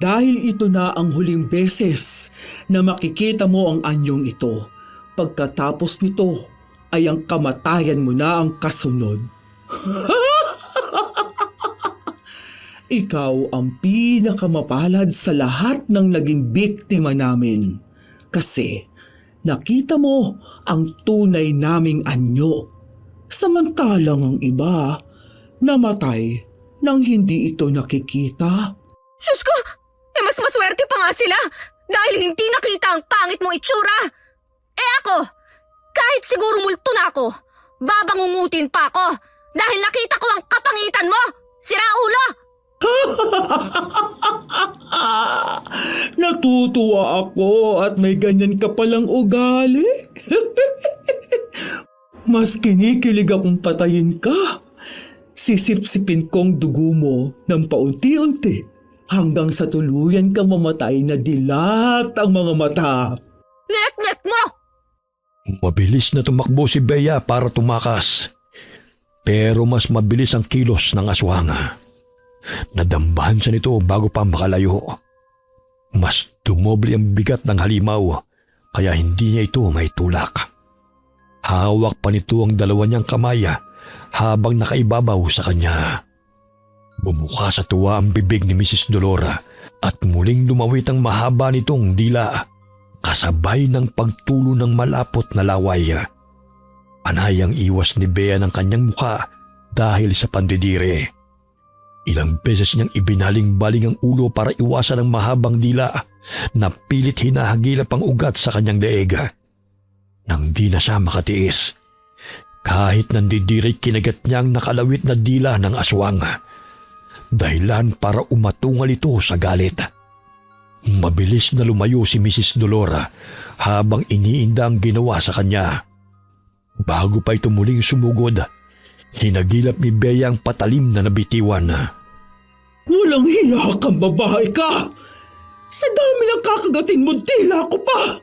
Dahil ito na ang huling beses na makikita mo ang anyong ito. Pagkatapos nito ay ang kamatayan mo na ang kasunod. Ikaw ang pinakamapalad sa lahat ng naging biktima namin. Kasi nakita mo ang tunay naming anyo. Samantalang ang iba namatay nang hindi ito nakikita. Sus ko! Mas maswerte pa nga sila dahil hindi nakita ang pangit mong itsura. Ako, kahit siguro multo na ako, babangungutin pa ako dahil nakita ko ang kapangitan mo, sira ulo! Natutuwa ako at may ganyan ka palang ugali. Mas kinikilig akong patayin ka. Sisipsipin kong dugo mo ng paunti-unti hanggang sa tuluyan kang mamatay na dilat ang mga mata. Nek-nek mo! Mabilis na tumakbo si Bea para tumakas. Pero mas mabilis ang kilos ng aswang. Nadambahan siya nito bago pa makalayo. Mas dumoble ang bigat ng halimaw kaya hindi niya ito may tulak. Hawak pa nito ang dalawa niyang kamay habang nakaibabaw sa kanya. Bumuka sa tuwa ang bibig ni Mrs. Dolora at muling lumawit ang mahaba nitong dila kasabay ng pagtulo ng malapot na laway. Panayang iwas ni Bea ng kanyang mukha dahil sa pandidire. Ilang beses niyang ibinaling-baling ang ulo para iwasan ang mahabang dila na pilit hinahagilap ang ugat sa kanyang leeg. Nang di na siya makatiis, kahit nandidire kinagat niya ang nakalawit na dila ng aswang. Dahilan para umatungal ito sa galit. Mabilis na lumayo si Mrs. Dolora habang iniinda ang ginawa sa kanya. Bago pa ito muling sumugod, hinagilap ni Bea ang patalim na nabitiwan. Walang hiya kang babae ka! Sa dami ng kakagatin mo, tila ko pa!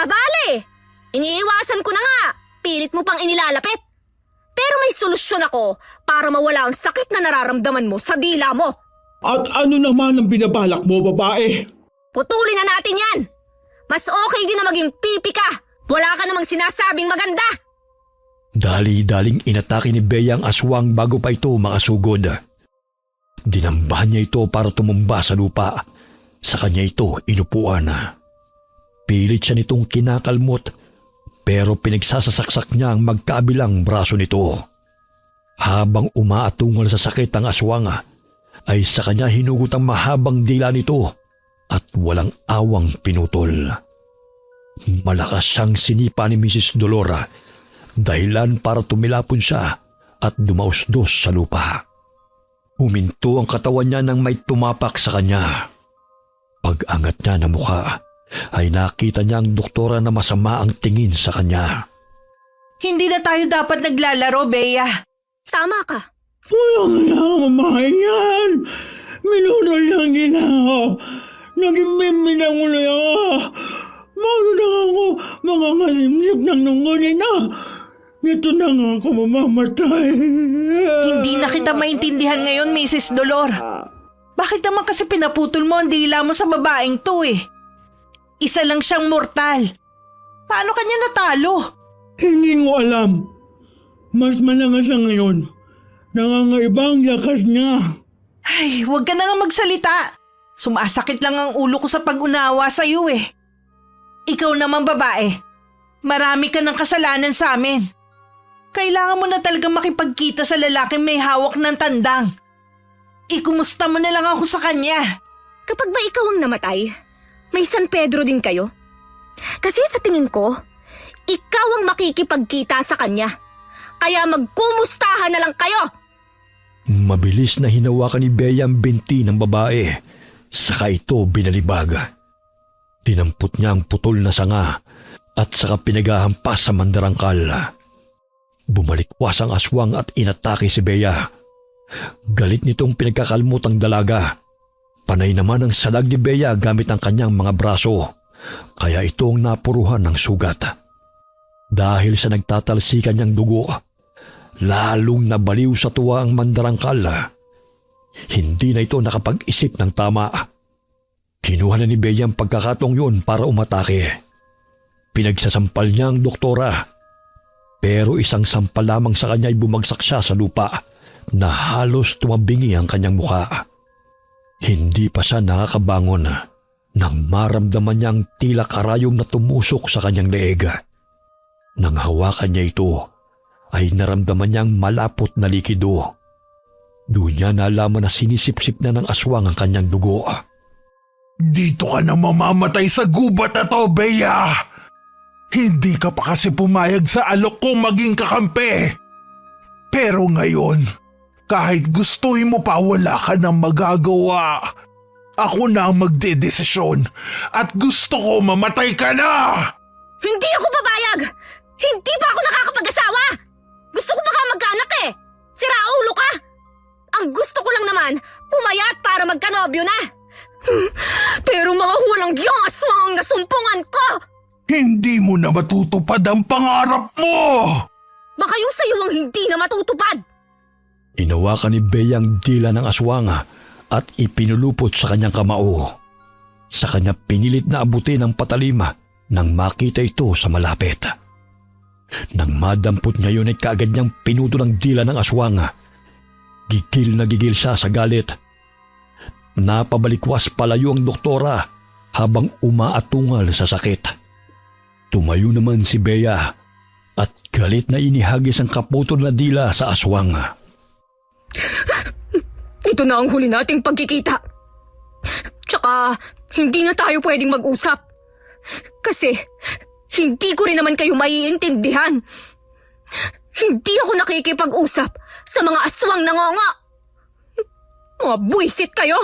Abale! Iniiwasan ko na nga! Pilit mo pang inilalapit! Pero may solusyon ako para mawala ang sakit na nararamdaman mo sa dila mo. At ano naman ang binabalak mo, babae? Putulin na natin yan! Mas okay din na maging pipi ka! Wala ka namang sinasabing maganda! Dali-daling inatake ni Bea ang aswang bago pa ito makasugod. Dinambahan niya ito para tumumba sa lupa. Sa kanya ito inupuan. Pilit siya nitong kinakalmot pero pinagsasasaksak niya ang magkabilang braso nito. Habang umaatungal sa sakit ang aswang, ay sa kanya hinugot ang mahabang dila nito at walang awang pinutol. Malakas siyang sinipa ni Mrs. Dolora, dahilan para tumilapon siya at dumausdos sa lupa. Huminto ang katawan niya nang may tumapak sa kanya. Pag-angat niya ng mukha, ay nakita niya ang doktora na masama ang tingin sa kanya. Hindi na tayo dapat naglalaro, Bea. Tama ka. Walang hiya ang mamahay yan! Minunol lang nila ako! Naging miminang ulo ako! Mauna na ako mga ngasimsip ng nungunin na! Nito na nga ako mamamatay! Hindi na kita maintindihan ngayon, Mrs. Dolor. Bakit naman kasi pinaputol mo ang dila mo sa babaeng to eh? Isa lang siyang mortal. Paano kanya natalo? Hindi ko alam. Mas malanga siya ngayon. Nangangaiba ang lakas niya. Ay, huwag ka na nga magsalita. Sumasakit lang ang ulo ko sa pag-unawa sa iyo eh. Ikaw naman babae, marami ka ng kasalanan sa amin. Kailangan mo na talagang makipagkita sa lalaking may hawak ng tandang. Ikumusta mo na lang ako sa kanya. Kapag ba ikaw ang namatay, may San Pedro din kayo? Kasi sa tingin ko, ikaw ang makikipagkita sa kanya. Kaya magkumustahan na lang kayo! Mabilis na hinawakan ni Bea ang binti ng babae, saka ito binalibag. Tinampot niya ang putol na sanga at saka pinagahampas sa mandarangkal. Bumalikwas ang aswang at inatake si Bea. Galit nitong pinagkakalmot ang dalaga. Panay naman ang salag ni Bea gamit ang kanyang mga braso, kaya itong napuruhan ng sugat. Dahil sa nagtatalsikan niyang dugo, lalong nabaliw sa tuwa ang mandarangkal. Hindi na ito nakapag-isip ng tama. Kinuha na ni Bea ang pagkakataong yun para umatake. Pinagsasampal niya ang doktora, pero isang sampal lamang sa kanya ay bumagsak siya sa lupa na halos tumabingi ang kanyang mukha. Hindi pa siya nakakabangon nang maramdaman niya ang tila karayom na tumusok sa kanyang leeg. Nang hawakan niya ito, ay naramdaman niyang malapot na likido. Doon niya nalaman na sinisip-sip na ng aswang ang kanyang dugo. Dito ka na mamamatay sa gubat na to, Bea! Hindi ka pa kasi pumayag sa alok kong maging kakampi. Pero ngayon, kahit gustuhin mo pa, wala ka nang magagawa. Ako na ang magdedesisyon at gusto ko mamatay ka na! Hindi ako papayag! Hindi pa ako nakakapag-asawa! Gusto ko pa nga magkaanak eh! Sira ulo ka! Ang gusto ko lang naman, pumayat para magkanobyo na! Pero mga walang giyang aswang ang nasumpungan ko! Hindi mo na matutupad ang pangarap mo! Baka yung sayo ang hindi na matutupad! Inawakan ni Bea ang dila ng aswang at ipinulupot sa kanyang kamao. Sa kanya pinilit na abutin ang patalim nang makita ito sa malapit. Nang madampot niya yun ay kaagad niyang pinuto ng dila ng aswang. Gigil na gigil siya sa galit. Napabalikwas palayo ang doktora habang umaatungal sa sakit. Tumayo naman si Bea at galit na inihagis ang kaputol na dila sa aswang. Ito na ang huli nating pagkikita. Tsaka, hindi na tayo pwedeng mag-usap. Kasi, hindi ko rin naman kayo maiintindihan. Hindi ako nakikipag-usap sa mga aswang nangonga. Mga buwisit kayo.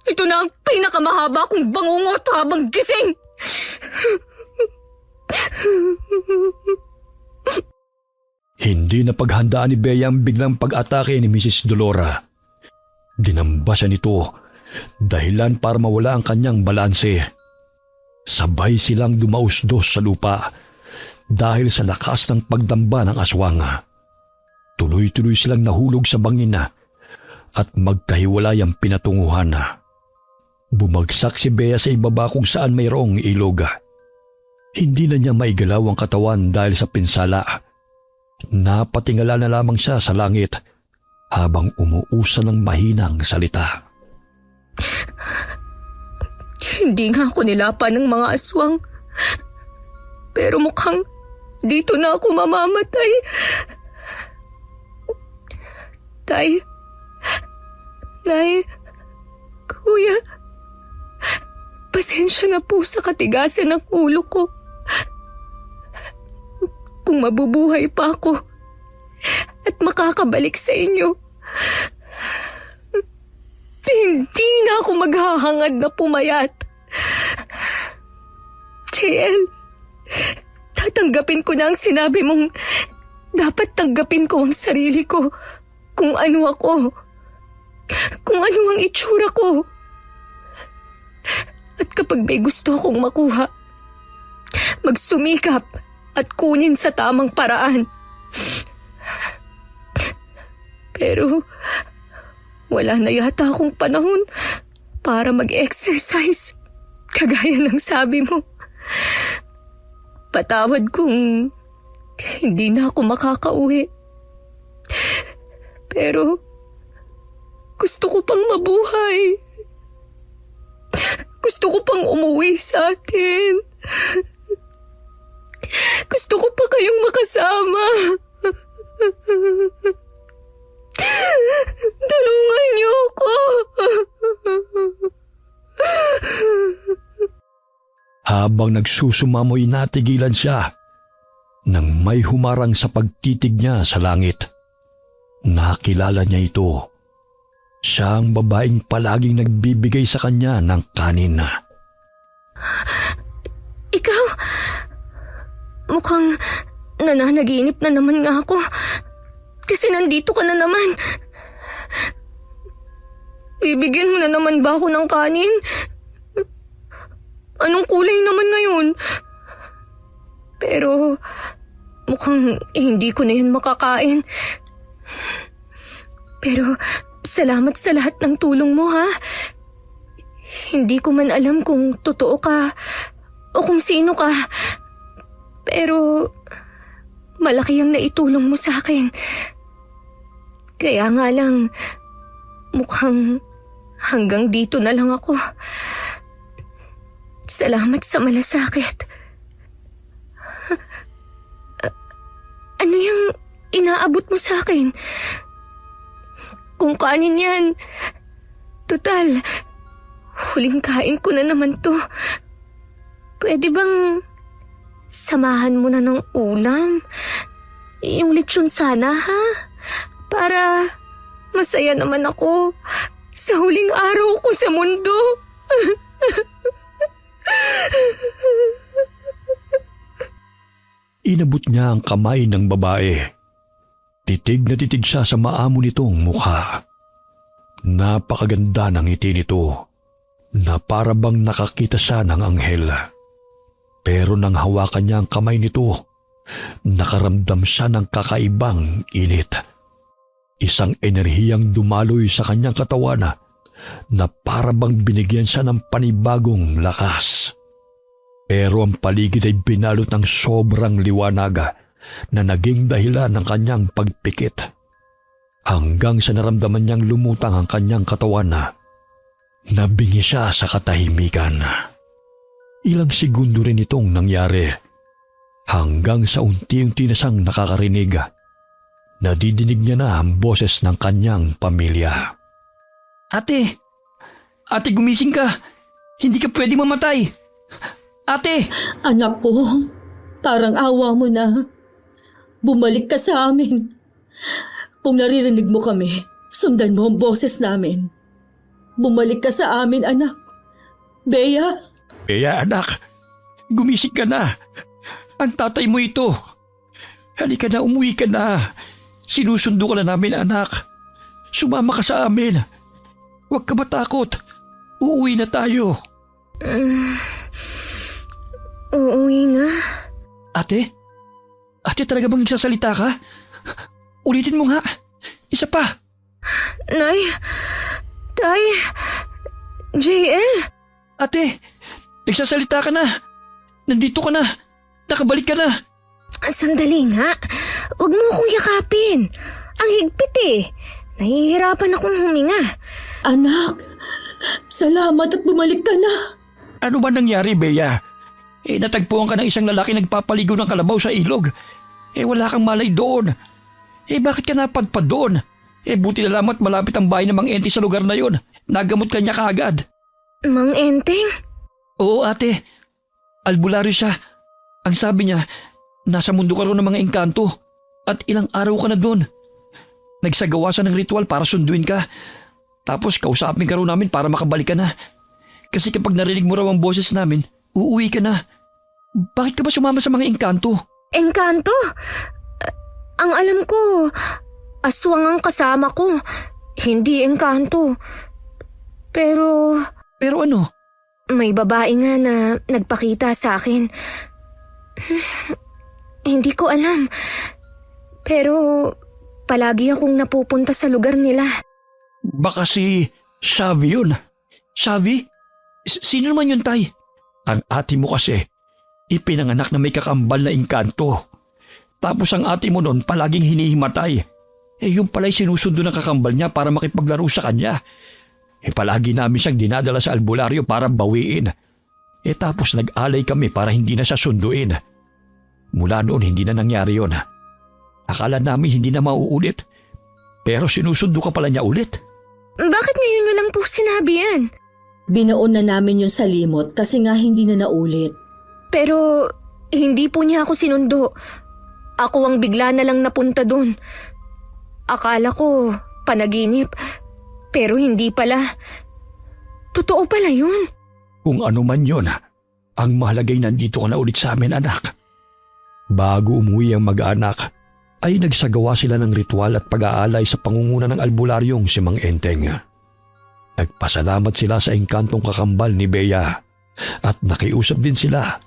Ito na ang pinakamahaba kong bangungot habang gising. Hindi na paghandaan ni Bea ang biglang pag-atake ni Mrs. Dolora. Dinamba siya nito, dahilan para mawala ang kanyang balanse. Sabay silang dumausdos sa lupa dahil sa lakas ng pagdamba ng aswang. Tuloy-tuloy silang nahulog sa bangin at magkahiwalay ang pinatunguhan. Bumagsak si Bea sa ibaba kung saan mayroong ilog. Hindi na niya maigalaw ang katawan dahil sa pinsala. Napatingala na lamang siya sa langit habang umuusa ng mahinang salita. Hindi nga ako nilapan ng mga aswang. Pero mukhang dito na ako mamamatay. Tay, Nay, Kuya, pasensya na po sa katigasan ng ulo ko. Kung mabubuhay pa ako at makakabalik sa inyo, hindi na ako maghahangad na pumayat. JL, tatanggapin ko na ang sinabi mong dapat tanggapin ko ang sarili ko kung ano ako, kung ano ang itsura ko. At kapag may gusto akong makuha, magsumikap at kunin sa tamang paraan. Pero wala na yata akong panahon para mag-exercise, kagaya ng sabi mo. Patawad kung hindi na ako makakauwi. Pero gusto ko pang mabuhay. Gusto ko pang umuwi sa atin. Gusto ko pa kayong makasama. Tulungan niyo ako. Habang nagsusumamoy natigilan siya nang may humarang sa pagtitig niya sa langit. Nakilala niya ito. Siya ang babaeng palaging nagbibigay sa kanya ng kanin. Ikaw, mukhang nananaginip na naman nga ako. Kasi nandito ka na naman. Bibigyan mo na naman ba ako ng kanin? Anong kulay naman ngayon? Pero mukhang hindi ko na yan makakain. Pero salamat sa lahat ng tulong mo, ha? Hindi ko man alam kung totoo ka o kung sino ka. Pero malaki ang naitulong mo sa akin. Kaya nga lang, mukhang hanggang dito na lang ako. Salamat sa malasakit. Ano yung inaabot mo sa akin? Kung kanin yan, total, huling kain ko na naman to. Pwede bang samahan mo na ng ulam? Yung lechon sana, ha? Para masaya naman ako sa huling araw ko sa mundo. Inabot niya ang kamay ng babae. Titig na titig siya sa maamo nitong mukha. Napakaganda ng ngiti nito na para bang nakakita siya ng anghel. Pero nang hawakan niya ang kamay nito, nakaramdam siya ng kakaibang init. Isang enerhiyang dumaloy sa kanyang katawan na para bang binigyan siya ng panibagong lakas. Pero ang paligid ay binalot ng sobrang liwanag na naging dahilan ng kanyang pagpikit. Hanggang sa naramdaman niyang lumutang ang kanyang katawan na nabingi siya sa katahimikan. Ilang segundo rin itong nangyari hanggang sa unti-unti na siyang nakakarinig. Nadidinig niya na ang boses ng kanyang pamilya. Ate! Ate, gumising ka! Hindi ka pwedeng mamatay! Ate! Anak ko, parang awa mo na. Bumalik ka sa amin. Kung naririnig mo kami, sundan mo ang boses namin. Bumalik ka sa amin, anak. Bea? Bea, anak, gumising ka na. Ang tatay mo ito! Halika na, umuwi ka na! Sinusundo ka na namin, anak. Sumama ka sa amin. Huwag ka matakot. Uuwi na tayo. Uuwi na. Ate? Ate, talaga bang nagsasalita ka? Ulitin mo nga. Isa pa. Nay! Tay! JL! Ate, nagsasalita ka na. Nandito ka na. Nakabalik ka na. Sandali nga. Huwag mo akong yakapin. Ang higpit eh. Nahihirapan akong huminga. Anak, salamat at bumalik ka na. Ano ba nangyari, Bea? Natagpuan ka ng isang lalaki nagpapaligo ng kalabaw sa ilog. Wala kang malay doon. Bakit ka napadpad doon? Buti na lamang at malapit ang bahay ng Mang Enti sa lugar na yon. Nagamot ka niya kaagad. Mang Enteng? Oo, ate. Albularyo siya. Ang sabi niya, nasa mundo ka rin ng mga engkanto at ilang araw ka na doon. Nagsagawa siya ng ritual para sunduin ka. Tapos kausapin ka rin namin para makabalik ka na. Kasi kapag narinig mo raw ang boses namin, uuwi ka na. Bakit ka ba sumama sa mga engkanto? Engkanto? Ang alam ko, aswang ang kasama ko. Hindi engkanto. Pero ano? may babae nga na nagpakita sa akin. Hindi ko alam. Pero palagi akong napupunta sa lugar nila. Baka si Xavi yun. Xavi? Sino naman yun, tay? Ang ate mo kasi, ipinanganak na may kakambal na engkanto. Tapos ang ate mo nun palaging hinihimatay. Yung pala'y sinusundo ng kakambal niya para makipaglaro sa kanya. Palagi namin siyang dinadala sa albularyo para bawiin. Tapos nag-alay kami para hindi na siya sunduin. Mula noon hindi na nangyari yun. Akala namin hindi na mauulit. Pero sinusundo ka pala niya ulit. Bakit ngayon nyo lang po sinabi yan? Binaon na namin yung salimot kasi nga hindi na naulit. Pero hindi po niya ako sinundo. Ako ang bigla na lang napunta doon. Akala ko panaginip. Pero hindi pala. Totoo pala yun. Kung ano man yun, ang mahalagay nandito ka na ulit sa amin, anak. Bago umuwi ang mag-anak, ay nagsagawa sila ng ritual at pag-aalay sa pangunguna ng albularyong si Mang Enteng. Nagpasalamat sila sa engkantong kakambal ni Bea at nakiusap din sila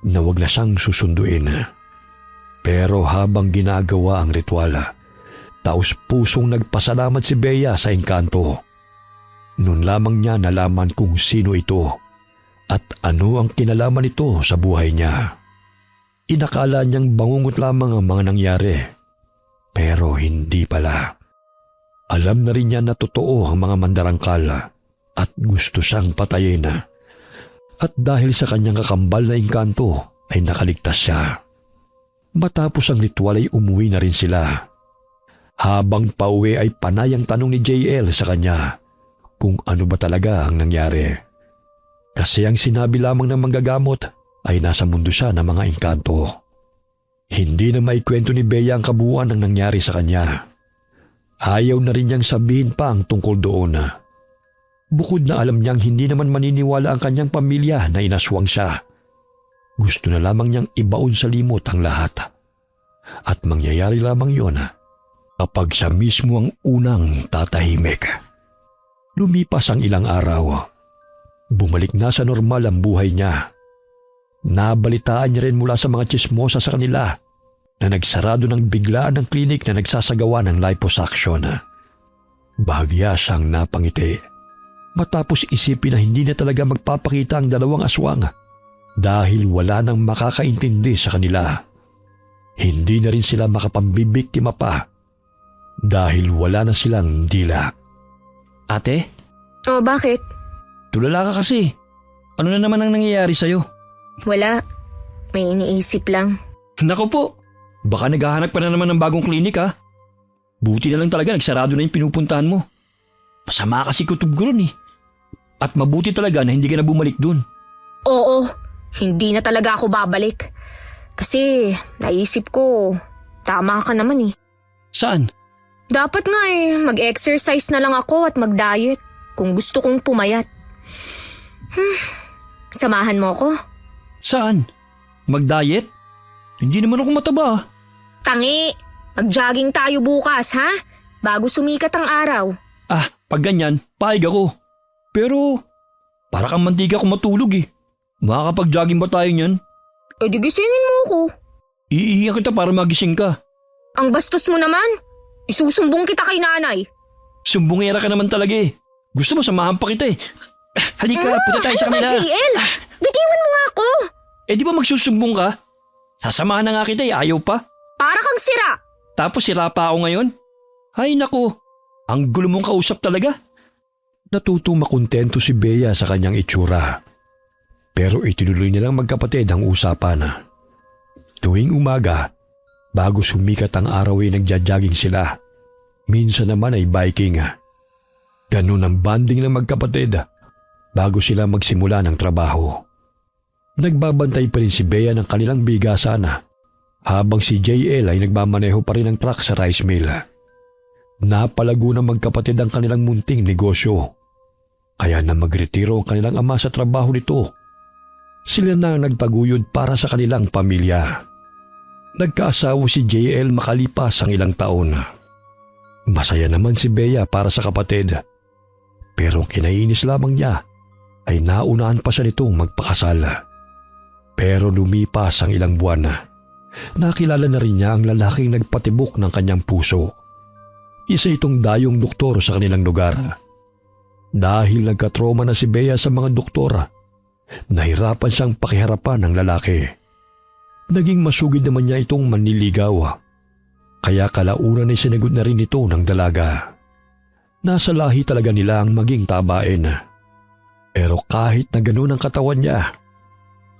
na wag na siyang susunduin. Pero habang ginagawa ang ritual, taos-pusong nagpasalamat si Bea sa engkanto. Noon lamang niya nalaman kung sino ito at ano ang kinalaman nito sa buhay niya. Inakala niyang bangungot lamang ang mga nangyari. Pero hindi pala. Alam na rin niya na totoo ang mga mandarangkal at gusto siyang patayin. At dahil sa kanyang kakambal na engkanto ay nakaligtas siya. Matapos ang ritual ay umuwi na rin sila. Habang pauwi ay panayang tanong ni JL sa kanya kung ano ba talaga ang nangyari. Kasi ang sinabi lamang ng manggagamot ay nasa mundo siya ng mga engkanto. Hindi na maikwento ni Bea ang kabuuan ng nangyari sa kanya. Ayaw na rin niyang sabihin pa ang tungkol doon. Bukod na alam niyang hindi naman maniniwala ang kanyang pamilya na inaswang siya. Gusto na lamang niyang ibaon sa limot ang lahat. At mangyayari lamang yon kapag siya mismo ang unang tatahimik. Lumipas ang ilang araw. Bumalik na sa normal ang buhay niya. Nabalitaan niya rin mula sa mga tsismosa sa kanila na nagsarado ng biglaan ng klinik na nagsasagawa ng liposuction. Bahagya siyang napangiti matapos isipin na hindi na talaga magpapakita ang dalawang aswang Dahil wala nang makakaintindi sa kanila. Hindi na rin sila makapambibiktima pa dahil wala na silang dila. Ate, Oh, bakit? tulala ka kasi. Ano na naman ang nangyayari sa'yo? Wala. May iniisip lang. Naku po, baka naghahanap ka na naman ng bagong klinik ha. Buti na lang talaga nagsarado na yung pinupuntahan mo. Masama kasi kutob ko ron eh. At mabuti talaga na hindi ka na bumalik dun. Oo, hindi na talaga ako babalik. Kasi naisip ko, tama ka naman eh. Saan? Dapat nga mag-exercise na lang ako at mag-diet kung gusto kong pumayat. Samahan mo ako? Saan? Mag-diet? Hindi naman ako mataba. Tangi, mag-jogging tayo bukas ha? Bago sumikat ang araw. Ah, pag ganyan, paig ako. Pero, para kang mantika kung matulog eh. Makakapag-jogging ba tayo niyan? E di gisingin mo ako. Iihiyan kita para magising ka. Ang bastos mo naman. Isusumbong kita kay nanay. Sumbungera ka naman talaga eh. Gusto mo samahan pa kita eh. Halika, punta tayo sa Ano ba, kanila. JL? Bitiwan mo nga ako. Eh di ba magsusumbong ka? Sasamahan na nga kita eh, ayaw pa. Para kang sira. Tapos sira pa ako ngayon? Ay naku, ang gulo mong kausap talaga. Natutong makontento si Bea sa kanyang itsura. Pero itinuloy nilang magkapatid ang usapan. Tuwing umaga, bago sumikat ang araw ay nagja-jogging sila. Minsan naman ay biking. Ganun ang banding ng magkapatid bago sila magsimula ng trabaho. Nagbabantay pa rin si Bea ng kanilang bigasan habang si JL ay nagmamaneho pa rin ng truck sa rice mill. Napalago ng magkapatid ang kanilang munting negosyo. Kaya na magretiro ang kanilang ama sa trabaho nito. Sila na ang nagtaguyod para sa kanilang pamilya. Nagkaasawa si JL makalipas ang ilang taon. Masaya naman si Bea para sa kapatid. Pero ang kinainis lamang niya ay naunahan pa siya nitong magpakasal. Pero lumipas ang ilang buwan. Nakilala na rin niya ang lalaking nagpatibok ng kanyang puso. Isa itong dayong doktor sa kanilang lugar. Dahil nagkatroma na si Bea sa mga doktora, nahirapan siyang pakiharapan ng lalaki. Naging masugid naman niya itong manliligaw. Kaya kalaunan ay sinagot na rin ito ng dalaga. Nasa lahi talaga nila ang maging tabain. Pero kahit na ganoon ang katawan niya,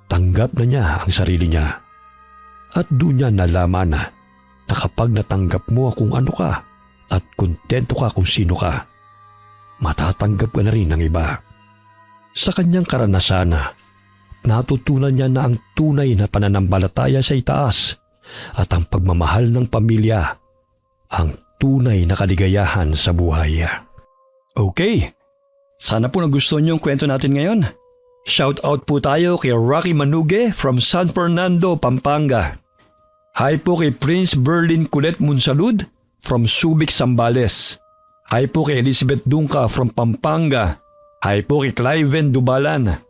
tanggap na niya ang sarili niya. At doon niya nalaman na kapag natanggap mo kung ano ka at kontento ka kung sino ka, matatanggap ka na rin ng iba. Sa kanyang karanasan, natutunan niya na ang tunay na pananampalataya sa itaas at ang pagmamahal ng pamilya ang tunay na kaligayahan sa buhay. Okay, sana po nagustuhan niyo ang kwento natin ngayon. Shout out po tayo kay Rocky Manuge from San Fernando, Pampanga. Hi po kay Prince Berlin Culet Monsalud from Subic, Zambales. Hi po kay Elizabeth Dunca from Pampanga. Hi po kay Cliven Dubalan.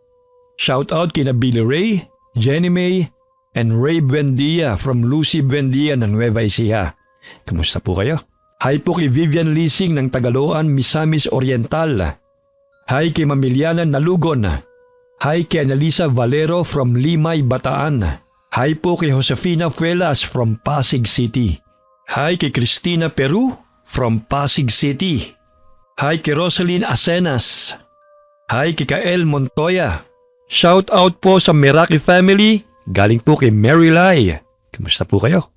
Shout out kina Billy Ray, Jenny May, and Ray Buendia from Lucy Buendia ng Nueva Ecija. Kamusta po kayo? Hi po kay Vivian Lising ng Tagaloan, Misamis Oriental. Hi kay Mamiliana Nalugon. Hi kay Analisa Valero from Limay, Bataan. Hi po kay Josefina Fuelas from Pasig City. Hi kay Cristina Peru from Pasig City. Hi kay Rosaline Asenas. Hi kay Kael Montoya. Shout out po sa Meraki family. Galing po kay Mary Lai. Kamusta po kayo?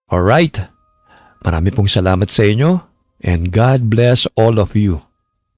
Alright. Marami pong salamat sa inyo and God bless all of you.